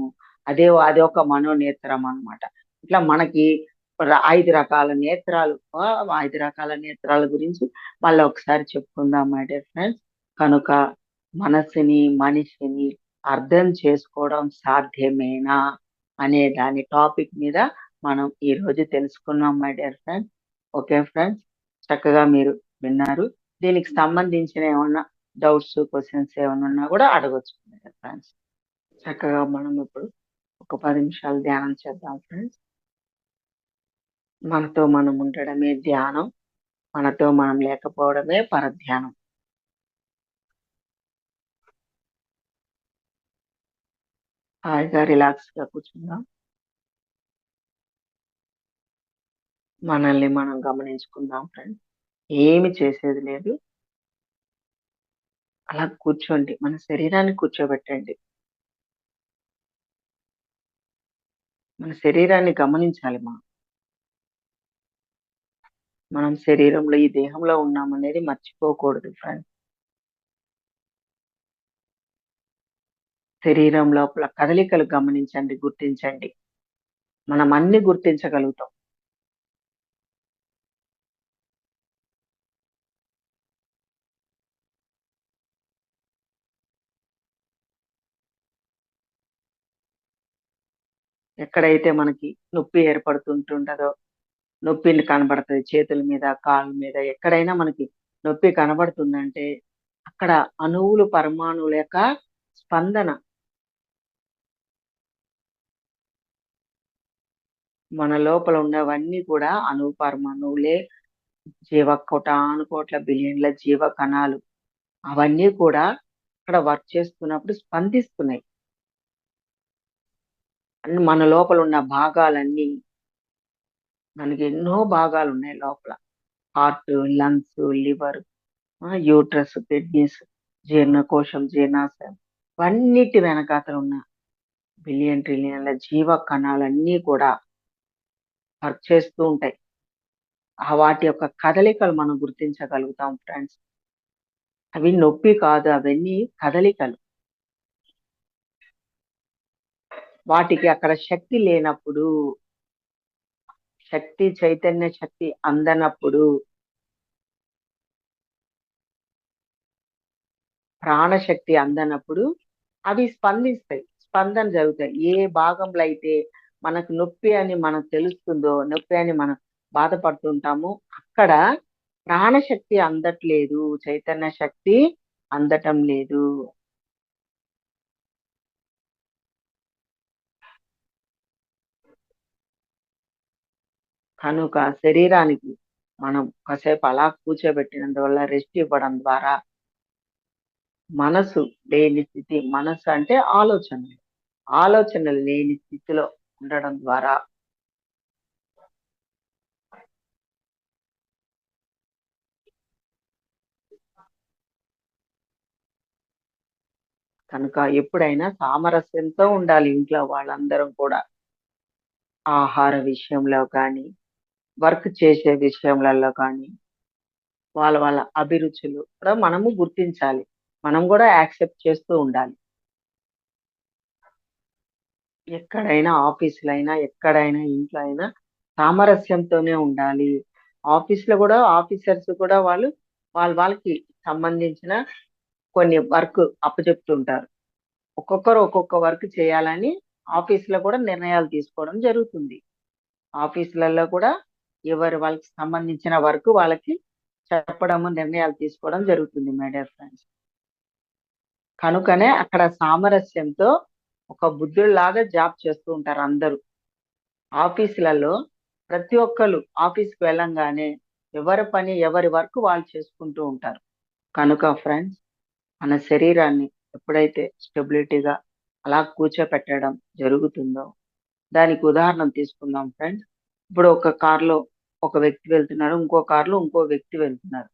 అది ఒక మనోనేత్రం అన్నమాట. ఇట్లా మనకి 5 రకాల నేత్రాలు. 5 రకాల నేత్రాల గురించి మళ్ళీ ఒకసారి చెప్పుకుందాం మై డియర్ ఫ్రెండ్స్. కనుక మనసుని, మనిషిని అర్థం చేసుకోవడం సాధ్యమేనా అనే దాని టాపిక్ మీద మనం ఈ రోజు తెలుసుకున్నాం my dear friends. Okay friends, చక్కగా మీరు విన్నారు. దీనికి సంబంధించిన ఏమన్నా డౌట్స్, క్వశ్చన్స్ ఏమైనా ఉన్నా కూడా అడగొచ్చు మై డియర్ ఫ్రెండ్స్. చక్కగా మనం ఇప్పుడు ఒక 10 నిమిషాలు ధ్యానం చేద్దాం ఫ్రెండ్స్. మనతో మనం ఉండడమే ధ్యానం, మనతో మనం లేకపోవడమే పరధ్యానం. హాయిగా రిలాక్స్ గా కూర్చుందాం. మనల్ని మనం గమనించుకుందాం ఫ్రెండ్స్. ఏమి చేసేది లేదు. అలా కూర్చోండి, మన శరీరాన్ని కూర్చోబెట్టండి. మన శరీరాన్ని గమనించాలి మనం శరీరంలో, ఈ దేహంలో ఉన్నామనేది మర్చిపోకూడదు ఫ్రెండ్స్. శరీరం లోపల కదలికలు గమనించండి, గుర్తించండి. మనం అన్ని గుర్తించగలుగుతాం. ఎక్కడైతే మనకి నొప్పి ఏర్పడుతుంటుంటదో, నొప్పిని కనబడుతుంది చేతుల మీద, కాళ్ళ మీద, ఎక్కడైనా మనకి నొప్పి కనబడుతుందంటే అక్కడ అణువులు, పరమాణువుల యొక్క స్పందన. మన లోపల ఉన్నవన్నీ కూడా అణువు, పరమాణువులే. కోటాను కోట్ల బిలియన్ల జీవ కణాలు అవన్నీ కూడా అక్కడ వర్క్ చేస్తున్నప్పుడు స్పందిస్తున్నాయి. మన లోపల ఉన్న భాగాలన్నీ, మనకి ఎన్నో భాగాలు ఉన్నాయి లోపల. Heart, lungs, liver, uterus, kidneys, జీర్ణకోశం, జీర్ణాశయం, అన్నిటి వెనకాతలు ఉన్న బిలియన్ ట్రిలియన్ల జీవ కణాలన్నీ కూడా వర్క్ చేస్తూ ఉంటాయి. వాటి యొక్క కదలికలు మనం గుర్తించగలుగుతాం ఫ్రెండ్స్. అవి నొప్పి కాదు, అవన్నీ కదలికలు. వాటికి అక్కడ శక్తి లేనప్పుడు, శక్తి, చైతన్య శక్తి అందనప్పుడు, ప్రాణశక్తి అందనప్పుడు అవి స్పందిస్తాయి, స్పందన జరుగుతాయి. ఏ భాగంలో అయితే మనకు నొప్పి అని మనకు తెలుస్తుందో, నొప్పి అని మనం బాధపడుతుంటామో అక్కడ ప్రాణశక్తి అందట్లేదు, చైతన్య శక్తి అందటం లేదు. కనుక శరీరానికి మనం కాసేపు అలా కూర్చోబెట్టినందువల్ల, రెస్ట్ ఇవ్వడం ద్వారా మనసు లేని స్థితి, మనసు అంటే ఆలోచనలు, ఆలోచనలు లేని స్థితిలో ఉండడం ద్వారా కనుక ఎప్పుడైనా సామరస్యంతో ఉండాలి ఇంట్లో వాళ్ళందరం కూడా. ఆహార విషయంలో కానీ, వర్క్ చేసే విషయంలో కానీ, వాళ్ళ వాళ్ళ అభిరుచులు కూడా మనము గుర్తించాలి. మనం కూడా యాక్సెప్ట్ చేస్తూ ఉండాలి. ఎక్కడైనా ఆఫీసులైనా, ఎక్కడైనా ఇంట్లో అయినా సామరస్యంతోనే ఉండాలి. ఆఫీస్‌లో కూడా ఆఫీసర్స్ కూడా వాళ్ళకి సంబంధించిన కొన్ని వర్క్ అప్పచెప్తుంటారు. ఒక్కొక్కరు ఒక్కొక్క వర్క్ చేయాలని ఆఫీస్‌లో కూడా నిర్ణయాలు తీసుకోవడం జరుగుతుంది. ఆఫీసులలో కూడా ఎవరి వాళ్ళకి సంబంధించిన వర్క్ వాళ్ళకి చెప్పడము, నిర్ణయాలు తీసుకోవడం జరుగుతుంది మై డియర్ ఫ్రెండ్స్. కనుకనే అక్కడ సామరస్యంతో ఒక బుద్ధుడిలాగా జాబ్ చేస్తూ ఉంటారు అందరూ. ఆఫీసులలో ప్రతి ఒక్కళ్ళు ఆఫీస్‌కి వెళ్ళంగానే ఎవరి పని, ఎవరి వర్క్ వాళ్ళు చేసుకుంటూ ఉంటారు. కనుక ఫ్రెండ్స్, మన శరీరాన్ని ఎప్పుడైతే స్టెబిలిటీగా అలా కూర్చోపెట్టడం జరుగుతుందో, దానికి ఉదాహరణ తీసుకుందాం ఫ్రెండ్స్. ఇప్పుడు ఒక కార్‌లో ఒక వ్యక్తి వెళ్తున్నాడు. ఇంకో కార్‌లో ఇంకో వ్యక్తి వెళ్తున్నారు.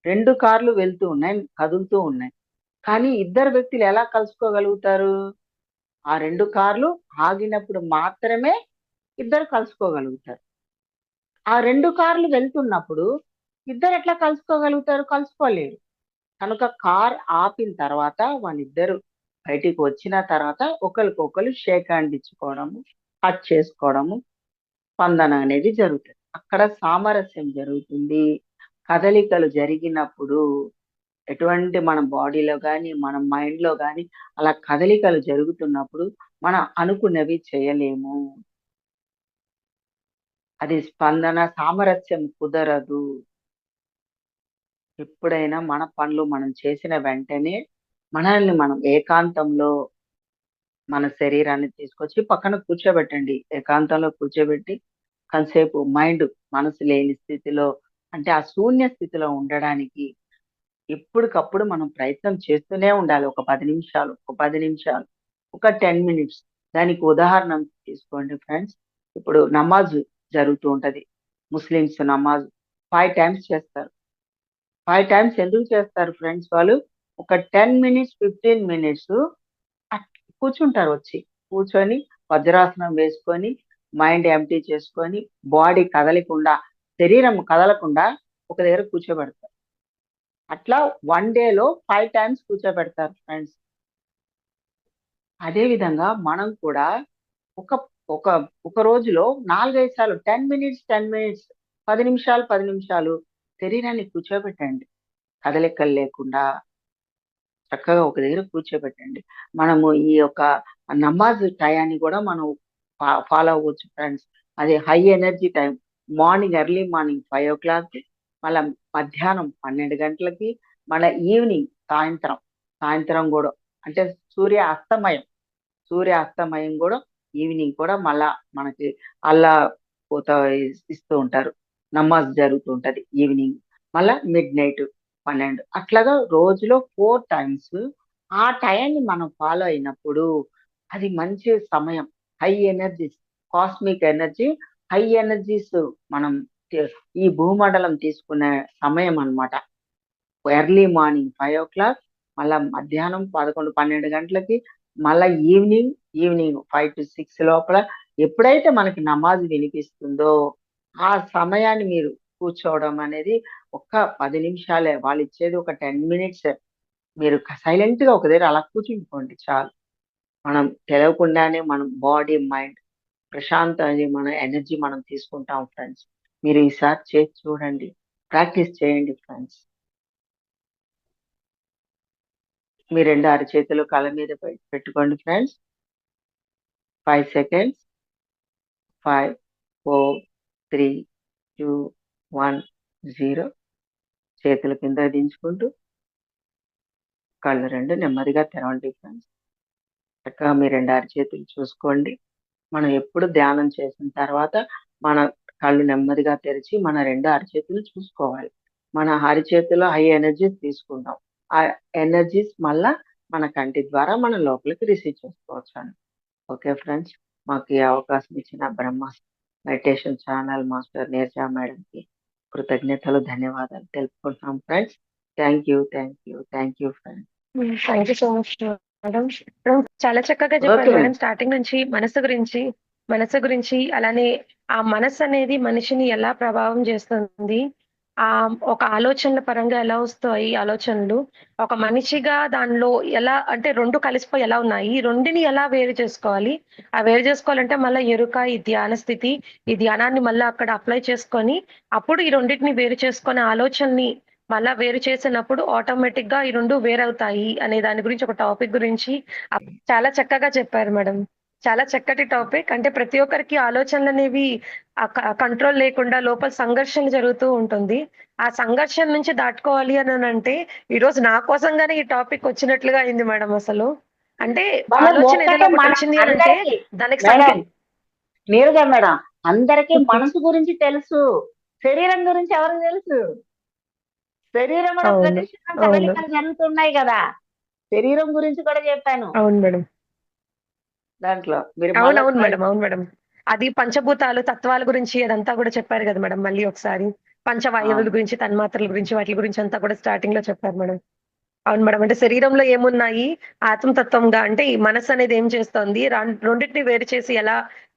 2 కార్లు వెళ్తూ ఉన్నాయి, కదులుతూ ఉన్నాయి. కానీ ఇద్దరు వ్యక్తులు ఎలా కలుసుకోగలుగుతారు? ఆ 2 కార్లు ఆగినప్పుడు మాత్రమే ఇద్దరు కలుసుకోగలుగుతారు. ఆ 2 కార్లు వెళ్తున్నప్పుడు ఇద్దరు ఎట్లా కలుసుకోగలుగుతారు? కలుసుకోలేరు. కనుక కార్ ఆపిన తర్వాత వాళ్ళిద్దరూ బయటికి వచ్చిన తర్వాత ఒకళ్ళకొకళ్ళు షేక్ హ్యాండ్ ఇచ్చుకోవడము, హగ్ చేసుకోవడము, స్పందన అనేది జరుగుతది. అక్కడ సామరస్యం జరుగుతుంది. కదలికలు జరిగినప్పుడు ఎటువంటి మన బాడీలో గాని, మన మైండ్‌లో గాని అలా కదలికలు జరుగుతున్నప్పుడు మనం అనుకున్నవి చేయలేము. అది స్పందన, సామరస్యం కుదరదు. ఎప్పుడైనా మన పనులు మనం చేసిన వెంటనే మనల్ని మనం ఏకాంతంలో మన శరీరాన్ని తీసుకొచ్చి పక్కన కూర్చోబెట్టండి. ఏకాంతంలో కూర్చోబెట్టి కాసేపు మనసు లేని స్థితిలో అంటే ఆ శూన్య స్థితిలో ఉండడానికి ఎప్పటికప్పుడు మనం ప్రయత్నం చేస్తూనే ఉండాలి. ఒక 10 నిమిషాలు, ఒక 10 నిమిషాలు, ఒక 10 మినిట్స్. దానికి ఉదాహరణ తీసుకోండి ఫ్రెండ్స్. ఇప్పుడు నమాజ్ జరుగుతూ ఉంటది. ముస్లిమ్స్ నమాజ్ 5 టైమ్స్ చేస్తారు. 5 టైమ్స్ ఎందుకు చేస్తారు ఫ్రెండ్స్ వాళ్ళు? ఒక 10 మినిట్స్, 15 మినిట్స్ కూర్చుంటారు వచ్చి. కూర్చొని వజ్రాసనం వేసుకొని, మైండ్ ఎంప్టీ చేసుకొని, బాడీ కదలకుండా, శరీరం కదలకుండా ఒక దగ్గర కూర్చోబెడతారు. అట్లా 1 డేలో 5 టైమ్స్ కూర్చోబెడతారు ఫ్రెండ్స్. అదే విధంగా మనం కూడా ఒక ఒక ఒక రోజులో 4, 5 సార్లు 10 మినిట్స్, 10 మినిట్స్ 10 నిమిషాలు, 10 నిమిషాలు శరీరాన్ని కూర్చోబెట్టండి. కదలికలు లేకుండా చక్కగా ఒక దగ్గర కూర్చోబెట్టండి. మనము ఈ యొక్క నమాజ్ టయాన్ని కూడా మనం ఫాలో అవ్వచ్చు ఫ్రెండ్స్. అది high energy time. Early morning 5:00, మళ్ళా మధ్యాహ్నం 12 గంటలకి, మళ్ళా ఈవినింగ్ సాయంత్రం గూడా అంటే సూర్య అస్తమయం. సూర్య అస్తమయం గూడా ఈవినింగ్ కూడా మళ్ళా మనకి అల్లా పూత ఇస్తూ ఉంటారు. నమాజ్ జరుగుతూ ఉంటది ఈవినింగ్. మళ్ళా మిడ్‌నైట్ 12 అట్లాగా రోజులో 4 టైమ్స్ ఆ టయాన్ని మనం ఫాలో అయినప్పుడు అది మంచి సమయం. High energies, cosmic energy, high energies మనం తే ఈ భూమండలం తీసుకునే సమయం అన్నమాట. ఎర్లీ మార్నింగ్ 5:00 మళ్ళా మధ్యాహ్నం 11, 12 గంటలకి, మళ్ళా ఈవినింగ్ 5-6 లోపల ఎప్పుడైతే మనకి నమాజ్ వినిపిస్తుందో, ఆ సమయాన్ని మీరు కూర్చోవడం అనేది ఒక్క 10 నిమిషాలే. వాళ్ళిచ్చేది ఒక 10 మినిట్సే. మీరు సైలెంట్‌గా ఒక దగ్గర అలా కూర్చుండిపోండి చాలు. మనం తెలవకుండానే మనం బాడీ, మైండ్ మన ఎనర్జీ మనం తీసుకుంటాం ఫ్రెండ్స్. మీరు ఈసారి చేసి చూడండి. ప్రాక్టీస్ చేయండి ఫ్రెండ్స్. మీ 2 అరచేతులు కళ్ళ మీద పెట్టుకోండి ఫ్రెండ్స్. 5 సెకండ్స్. 5, 4, 3, 2, 1, 0 చేతులు కింద దించుకుంటూ కళ్ళు 2 నెమ్మదిగా తెరవండి ఫ్రెండ్స్. చక్కగా మీ 2 అరచేతులు చూసుకోండి. మనం ఎప్పుడు ధ్యానం చేసిన తర్వాత మన కళ్ళు నెమ్మదిగా తెరిచి మన 2 అరచేతులు చూసుకోవాలి. మన అరచేతిలో హై ఎనర్జీస్ తీసుకుంటాం. ఆ ఎనర్జీస్ మళ్ళా మన కంటి ద్వారా మన లోపలికి రిసీవ్ చేసుకోవచ్చండి. Okay friends. మాకు ఈ అవకాశం ఇచ్చిన Brahmas meditation channel master Neeraja మేడంకి కృతజ్ఞతలు, ధన్యవాదాలు తెలుపుకుంటున్నాం friends. Thank you friends. Thank you so much madam. Madam చాలా చక్కగా చెప్పారు ఓకే మేడం. స్టార్టింగ్ నుంచి మనసు గురించి అలానే ఆ మనసు అనేది మనిషిని ఎలా ప్రభావం చేస్తుంది, ఒక ఆలోచనల పరంగా ఎలా వస్తాయి ఆలోచనలు, ఒక మనిషిగా దానిలో ఎలా అంటే 2 కలిసిపోయి ఎలా ఉన్నాయి, ఈ రెండిని ఎలా వేరు చేసుకోవాలి? ఆ వేరు చేసుకోవాలంటే మళ్ళా ఎరుక, ఈ ధ్యాన స్థితి, ఈ ధ్యానాన్ని మళ్ళా అక్కడ అప్లై చేసుకొని, అప్పుడు ఈ రెండిటిని వేరు చేసుకునే ఆలోచనని మళ్ళా వేరు చేసినప్పుడు ఆటోమేటిక్‌గా ఈ 2 వేరవుతాయి అనే దాని గురించి ఒక టాపిక్ గురించి చాలా చక్కగా చెప్పారు మేడం. చాలా చక్కటి టాపిక్. అంటే ప్రతి ఒక్కరికి ఆలోచనలనేవి కంట్రోల్ లేకుండా లోపల సంఘర్షణ జరుగుతూ ఉంటుంది. ఆ సంఘర్షణ నుంచి దాటుకోవాలి అననంటే, ఈరోజు నా కోసంగానే ఈ టాపిక్ వచ్చినట్లుగా అయింది మేడం అసలు. అంటే మనం ఆలోచన ఒక్కటే ఏదైనా మన ఒకటొచ్చింది అనంటే అందరికి దానికి మేడం, నీరుగా మేడం, అందరికి మనసు గురించి తెలుసు, శరీరం గురించి ఎవరికి తెలుసు? శరీరంలో అవును. ప్రతిష్ఠిత అవును. కదలికలు జరుగుతున్నాయి కదా, శరీరం గురించి కూడా చెప్పాను అవును మేడం. దాంట్లో. మీరు మళ్ళా అవునవును ట్రై. మేడం. అవును మేడం. అది పంచభూతాలు, తత్వాల గురించి అదంతా గూడా చెప్పారు గదా మేడం మళ్ళీ ఒకసారి. పంచవాయువుల అవును. గురించి, తన్మాత్రల గురించి, వాటి గురించి అంతా కూడా స్టార్టింగ్‌లో చెప్పారు మేడం. అవును మేడం. అంటే శరీరంలో ఏమున్నాయి, ఆత్మతత్వంగా అంటే ఈ మనసనేది ఏం చేస్తోంది, రెండిటిని వేరు చేసి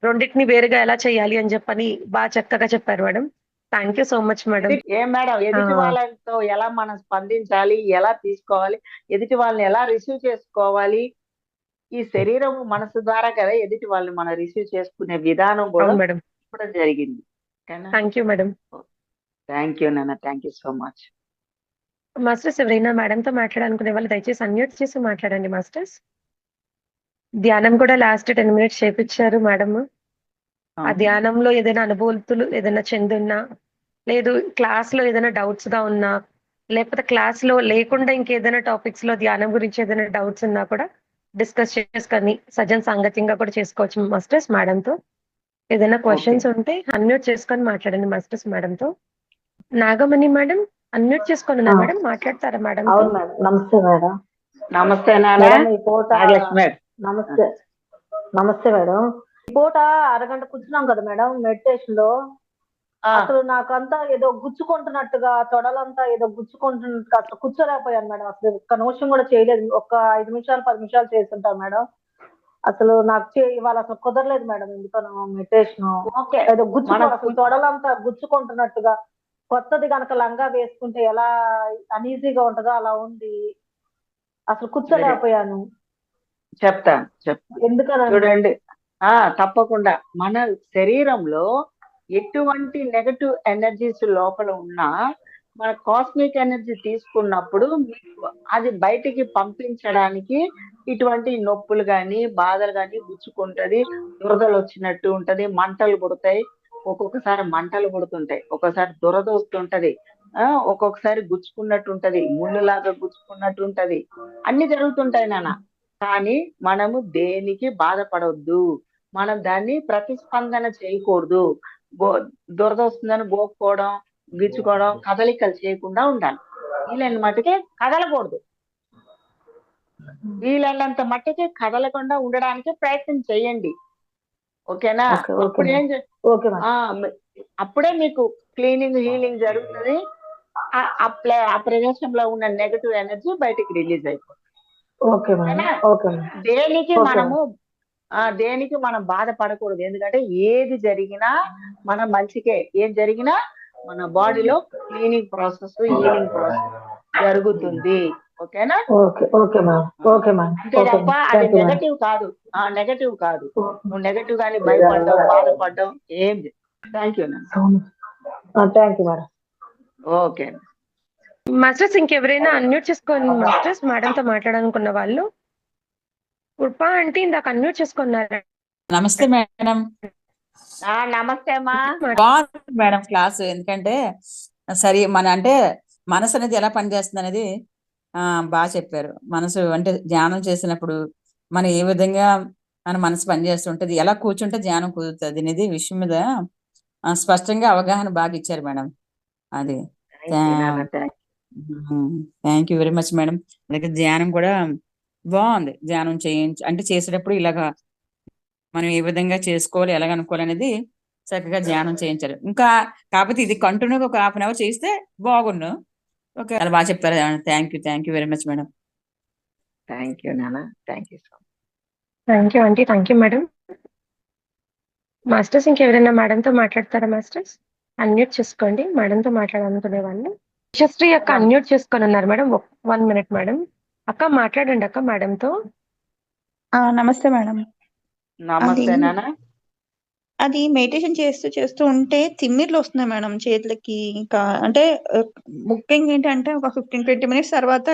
రెండిటిని వేరుగా ఎలా చేయాలి అని జెప్పని చక్కగా చెప్పారు madam. Thank you so much madam. ఏం మేడం, ఆ! ఎదుటి వాళ్ళతో ఎలా మనం స్పందించాలి, ఎలా తీసుకోవాలి, ఎదుటి వాళ్ళని ఎలా రిసీవ్ చేసుకోవాలి, ఈ శరీరం మనసు ద్వారా కదా ఎదుటి వాళ్ళని మనం రిసీవ్ చేసుకునే విధానం కూడా అవును మేడం. చెప్పడం జరిగింది. ఓకేనా? Thank you madam. Thank you నాన్న, thank you so much. Masters ఎవరైనా మేడంతో మాట్లాడాలనుకునే వాళ్ళు దయచేసి అన్‌మ్యూట్ చేసి మాట్లాడండి మాస్టర్స్. ధ్యానం కూడా లాస్ట్ 10 మినిట్స్ చేపిచ్చారు మేడము. ఆ ధ్యానంలో ఏదైనా అనుభూతులు ఏదైనా చెందున్నా, లేదు క్లాస్‌లో ఏదైనా డౌట్స్‌గా ఉన్నా, లేకపోతే క్లాస్‌లో లేకుండా ఇంకేదైనా టాపిక్స్‌లో ధ్యానం గురించి ఏదైనా డౌట్స్ ఉన్నా కూడా డిస్కస్ చేసుకొని, సజన్ సాంగత్యంగా కూడా చేసుకోవచ్చు మాస్టర్స్ మేడంతో. ఏదైనా ఓకే. క్వెషన్స్ ఉంటే అన్‌మ్యూట్ చేసుకొని మాట్లాడండి మాస్టర్స్ మేడంతో. నాగమణి మేడం అన్‌మ్యూట్ చేసుకొనున్నారు మేడం. మాట్లాడతారా మేడంతో? అవును మేడం. నమస్తే మేడం. నమస్తే నాన్న. మేడం ఈ పూట నాగలక్ష్మి మేడం. నమస్తే నమస్తే మేడం. ఈ పూట అరగంట కూర్చున్నాం కదా మేడం మెడిటేషన్ లో. ఆ, అసలు నాకంతా ఏదో గుచ్చుకుంటున్నట్టుగా తొడలంతా ఏదో గుచ్చుకుంటున్నట్టుగా అసలు కూర్చోలేకపోయాను మేడం. అసలు ఒక్క నిమిషం కూడా చేయలేదు. ఒక 5 నిమిషాలు 10 నిమిషాలు చేస్తుంటాను మేడం. అసలు నాకు ఇవాళ అసలు కుదరలేదు మేడం. ఎందుకనో మెడిటేషన్ ఓకే. ఏదో మనం అసలు తొడలంతా గుచ్చుకుంటున్నట్టుగా. కొత్తది గనక లంగా వేసుకుంటే ఎలా అనీజీగా ఉంటదో అలా ఉంది. అసలు కూర్చోలేకపోయాను. చెప్తాను, చెప్తాను. ఎందుకనంటే చూడండి, తప్పకుండా మన శరీరంలో ఎటువంటి నెగటివ్ ఎనర్జీస్ లోపల ఉన్నా మన కాస్మిక్ ఎనర్జీ తీసుకున్నప్పుడు మీకు అది బయటికి పంపించడానికి ఇటువంటి నొప్పులు కానీ బాధలు కానీ గుచ్చుకుంటది, దురదలు వచ్చినట్టు ఉంటది, మంటలు పుడతాయి, ఒక్కొక్కసారి మంటలు పుడుతుంటాయి, ఒక్కొక్కసారి దురద వస్తుంటది, ఒక్కొక్కసారి గుచ్చుకున్నట్టు ఉంటది, ముళ్ళులాగా గుచ్చుకున్నట్టు ఉంటది, అన్ని జరుగుతుంటాయి నాన్న. కానీ మనము దేనికి బాధపడొద్దు, మనం దాన్ని ప్రతిస్పందన చేయకూడదు. గో దురద వస్తుందని గోక్కోవడం, గిచ్చుకోవడం, కదలికలు చేయకుండా ఉండాలి. వీలైన మట్టుకే కదలకూడదు. వీలైనంత మట్టుకే కదలకుండా ఉండడానికి ప్రయత్నం చేయండి. ఓకేనా? ఓకే. ఓకే అప్పుడు ఏం మేడం. చే- ఓకే మేడం. ఆ మ- అప్పుడే మీకు క్లీనింగ్ హీలింగ్ జరుగుతుంది. ఆ ప్రదేశంలో ఉన్న నెగటివ్ ఎనర్జీ బయటికి రిలీజ్ అయిపోతుంది. Okay madam. ఓకేనా? Okay madam. దేనికి ఓకే మనము మేడం. దేనికి మనం బాధపడకూడదు. ఎందుకంటే ఏది జరిగినా మన మంచికే. ఏం జరిగినా మన బాడీలో క్లీనింగ్ ప్రాసెస్, హీలింగ్ ప్రాసెస్ జరుగుతుంది. ఓకేనా? Okay. Okay madam. Okay madam. అంతే ఓకే తప్ప మేడం. అది థ్యాంక్ యూ మేడం. నెగటివ్ కాదు. నెగటివ్ కాదు. నువ్వు నెగటివ్ గాని భయపడ్డం, బాధపడ్డం ఏం. థ్యాంక్ యూ నాన్న. Thank you madam. Okay. Masters ఇంకెవరైనా అన్‌మ్యూట్ చేసుకోండి మాస్టర్స్ మేడంతో మాట్లాడాలనుకున్న వాళ్ళు. కృప అంటే ఇందాక అన్‌మ్యూట్ చేసుకున్నారా? నమస్తే మేడం. నమస్తే అమ్మా. బాగుంది మేడం క్లాస్. ఎందుకంటే సరే అంటే మనసు అనేది ఎలా పనిచేస్తుంది అనేది బాగా చెప్పారు. మనసు అంటే ధ్యానం చేసినప్పుడు మనం ఏ విధంగా మన మనసు పనిచేస్తుంటది, ఎలా కూర్చుంటే ధ్యానం కుదురుతుంది అనేది విషయం మీద స్పష్టంగా అవగాహన బాగా ఇచ్చారు మేడం. అది thank you very much madam. అలాగే ధ్యానం కూడా బాగుంది. ధ్యానం అంటే చేసేటప్పుడు ఇలాగా మనం ఏ విధంగా చేసుకోవాలి, ఎలాగ అనుకోవాలి అనేది చక్కగా ధ్యానం చేయించారు. ఇంకా కాకపోతే ఇది కంటిన్యూగా ఒక 1/2 అవర్ చేస్తే బాగుండు. ఓకే, అలా బాగా చెప్తారు. Thank you very much madam. Thank you నాన్న. Thank you so much. Thank you aunty. Thank you madam. Masters ఇంకెవరైనా మేడంతో మాట్లాడతారా మాస్టర్స్? అన్మ్యూట్ చేసుకోండి. మేడంతో మాట్లాడాలనుకునే వాళ్ళు. యశస్వి అక్క అన్మ్యూట్ చేసుకొని ఉన్నారు మేడం. 1 minute madam. అక్క మాట్లాడండి అక్క మేడంతో. నమస్తే మేడం. నమస్తే నాన్న. అది మెడిటేషన్ చేస్తూ ఉంటే తిమ్మిర్లు వస్తున్నాయి మేడం చేతులకి. ఇంకా అంటే ముఖ్యంగా ఏంటంటే ఒక 15-20 మినిట్స్ తర్వాత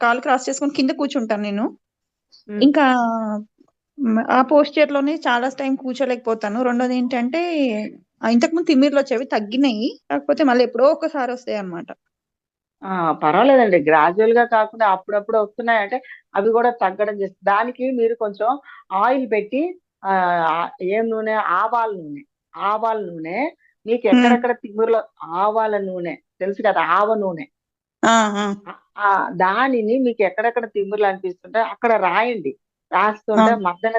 కాలు క్రాస్ చేసుకొని కింద కూర్చుంటాను నేను. ఇంకా ఆ పోస్చర్ లోనే చాలా టైం కూర్చోలేకపోతాను. రెండోది ఏంటంటే ఇంతకుముందు తిమ్మిర్లు వచ్చేవి తగ్గినాయి, కాకపోతే మళ్ళీ ఎప్పుడో ఒకసారి వస్తాయి అన్నమాట. పర్వాలేదండి, గ్రాడ్యువల్ గా కాకుండా అప్పుడప్పుడు వస్తున్నాయంటే అవి కూడా తగ్గడం చేస్తుంది. దానికి మీరు కొంచెం ఆయిల్ పెట్టి ఏం నూనె, ఆవాల నూనె మీకు ఎక్కడెక్కడ తిమ్మిర్లో, ఆవాల నూనె తెలుసు కదా, ఆవ నూనె, దానిని మీకు ఎక్కడెక్కడ తిమ్మిర్లు అనిపిస్తుంటే అక్కడ రాయండి. రాస్తుంటే మర్దన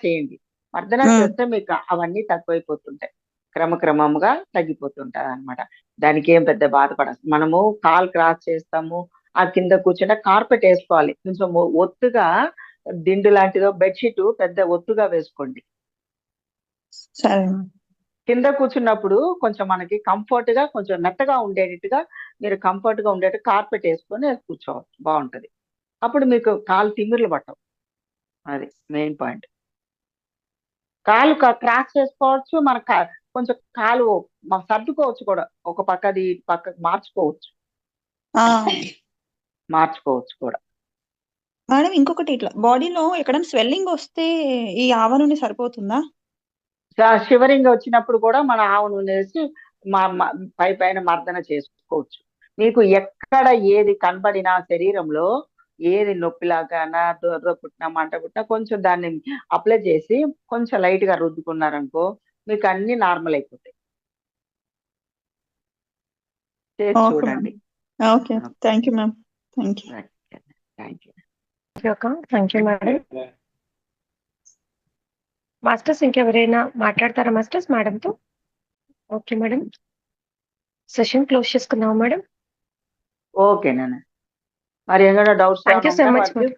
చేయండి. మర్దన చేస్తే మీకు అవన్నీ తక్కువైపోతుంటాయి, క్రమక్రమంగా తగ్గిపోతుంటాయి అన్నమాట. దానికి ఏం పెద్ద బాధపడదు. మనము కాలు క్రాస్ చేస్తాము, ఆ కింద కూర్చుంటే కార్పెట్ వేసుకోవాలి. కొంచెం ఒత్తుగా దిండు లాంటిదో బెడ్షీట్ పెద్ద ఒత్తుగా వేసుకోండి. సరే. కింద కూర్చున్నప్పుడు కొంచెం మనకి కంఫర్ట్ గా, కొంచెం మెత్తగా ఉండేటట్టుగా మీరు కంఫర్ట్ గా ఉండేట్టు కార్పెట్ వేసుకొని కూర్చోవచ్చు, బాగుంటది. అప్పుడు మీకు కాలు తిమ్మిర్లు పట్టవు. అది మెయిన్ పాయింట్. కాలు క్రాస్ చేసుకోవచ్చు, మన కొంచెం కాలు సర్దుకోవచ్చు కూడా, ఒక పక్కది పక్కకు మార్చుకోవచ్చు కూడా. మేడం ఇంకొకటి, ఇట్లా బాడీలో ఎక్కడైనా స్వెల్లింగ్ వస్తే ఈ ఆవ నూనె సరిపోతుందా? షివరింగ్ వచ్చినప్పుడు కూడా మన ఆవు నూనె వేసి పైన మర్దన చేసుకోవచ్చు. మీకు ఎక్కడ ఏది కనబడినా శరీరంలో ఏది నొప్పిలాగానా, దొర పుట్టినా, మంట పుట్టినా కొంచెం దాన్ని అప్లై చేసి కొంచెం లైట్ గా రుద్దుకున్నారనుకో మీకు అన్ని నార్మల్ అయిపోతాయి. చేసి చూడండి. Okay, thank you ma'am. Thank you. Thank you madam. Masters ఇంకెవరైనా మాట్లాడతారా మాస్టర్స్ మేడంతో? ఓకే మేడం, సెషన్ క్లోజ్ చేసుకుందాం మేడం. ఓకేనా, మరి ఏమైనా డౌట్స్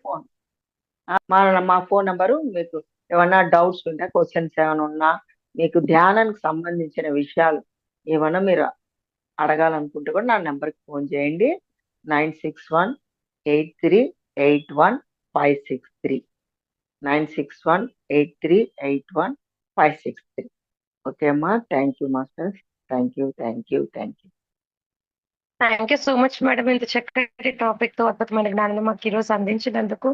ఫోన్ మా ఫోన్ నంబరు, మీకు ఏమన్నా డౌట్స్ ఉంటే, క్వశ్చన్స్ ఏమైనా ఉన్నా, మీకు ధ్యానానికి సంబంధించిన విషయాలు ఏమన్నా మీరు అడగాలనుకుంటే కూడా నా నెంబర్కి ఫోన్ చేయండి. 96183815563 96183815563. ఓకే అమ్మా, thank you masters. Thank you. Thank you so much madam, ఇంత చక్కటి టాపిక్ తో అద్భుతమైన జ్ఞానాన్ని మాకు ఈరోజు అందించినందుకు.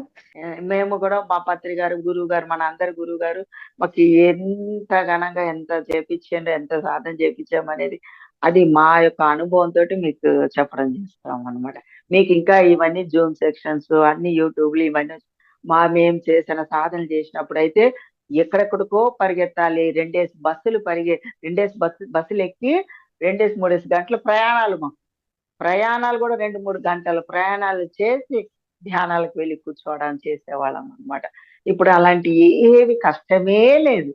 మేము కూడా మా పత్రి గారు, గురువు గారు, మన అందరి గురువు గారు మాకు ఎంత ఘనంగా ఎంత చేపించండి, ఎంత సాధన చేపించామనేది అది మా యొక్క అనుభవంతో మీకు చెప్పడం చేస్తాం అన్నమాట. మీకు ఇంకా ఇవన్నీ జూమ్ సెక్షన్స్ అన్ని యూట్యూబ్లు ఇవన్నీ మేము చేసిన సాధన చేసినప్పుడు అయితే ఎక్కడెక్కడికో పరిగెత్తాలి. 2 బస్సులు బస్సులు ఎక్కి 2-3 గంటల ప్రయాణాలు కూడా 2-3 గంటల ప్రయాణాలు చేసి ధ్యానాలకు వెళ్ళి కూర్చోవడానికి చేసేవాళ్ళం అనమాట. ఇప్పుడు అలాంటి ఏవి కష్టమే లేదు.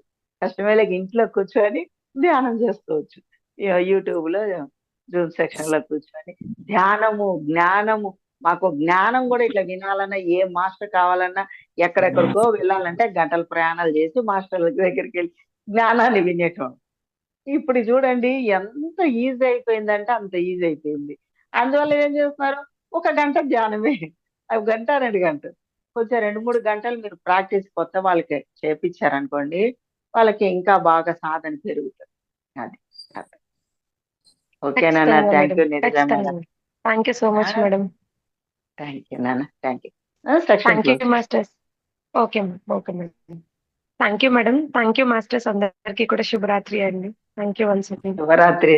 ఇంట్లో కూర్చొని ధ్యానం చేసుకోవచ్చు. యూట్యూబ్ లో జూమ్ సెక్షన్ లో కూర్చొని జ్ఞానము మాకు జ్ఞానం కూడా ఇట్లా వినాలన్నా, ఏ మాస్టర్ కావాలన్నా, ఎక్కడెక్కడికో వెళ్ళాలంటే గంటల ప్రయాణాలు చేసి మాస్టర్ల దగ్గరికి వెళ్ళి జ్ఞానాన్ని వినేటోళ్ళం. ఇప్పుడు చూడండి ఎంత ఈజీ అయిపోయిందంటే అంత ఈజీ అయిపోయింది. అందువల్ల ఏం చేస్తున్నారు, 1 గంట ధ్యానమే, 1 గంట 2 గంటలు, కొంచెం 2-3 గంటలు మీరు ప్రాక్టీస్ కొత్త వాళ్ళకి చేపించారనుకోండి, వాళ్ళకి ఇంకా బాగా సాధన పెరుగుతుంది. అది ఓకేనా? Thank you. Thank you so much madam. Thank you నాన్న. Thank you masters. Okay madam. Thank you madam. Thank you masters. అందరికీ కూడా శుభరాత్రి అండి. Thank you once again. శుభరాత్రి.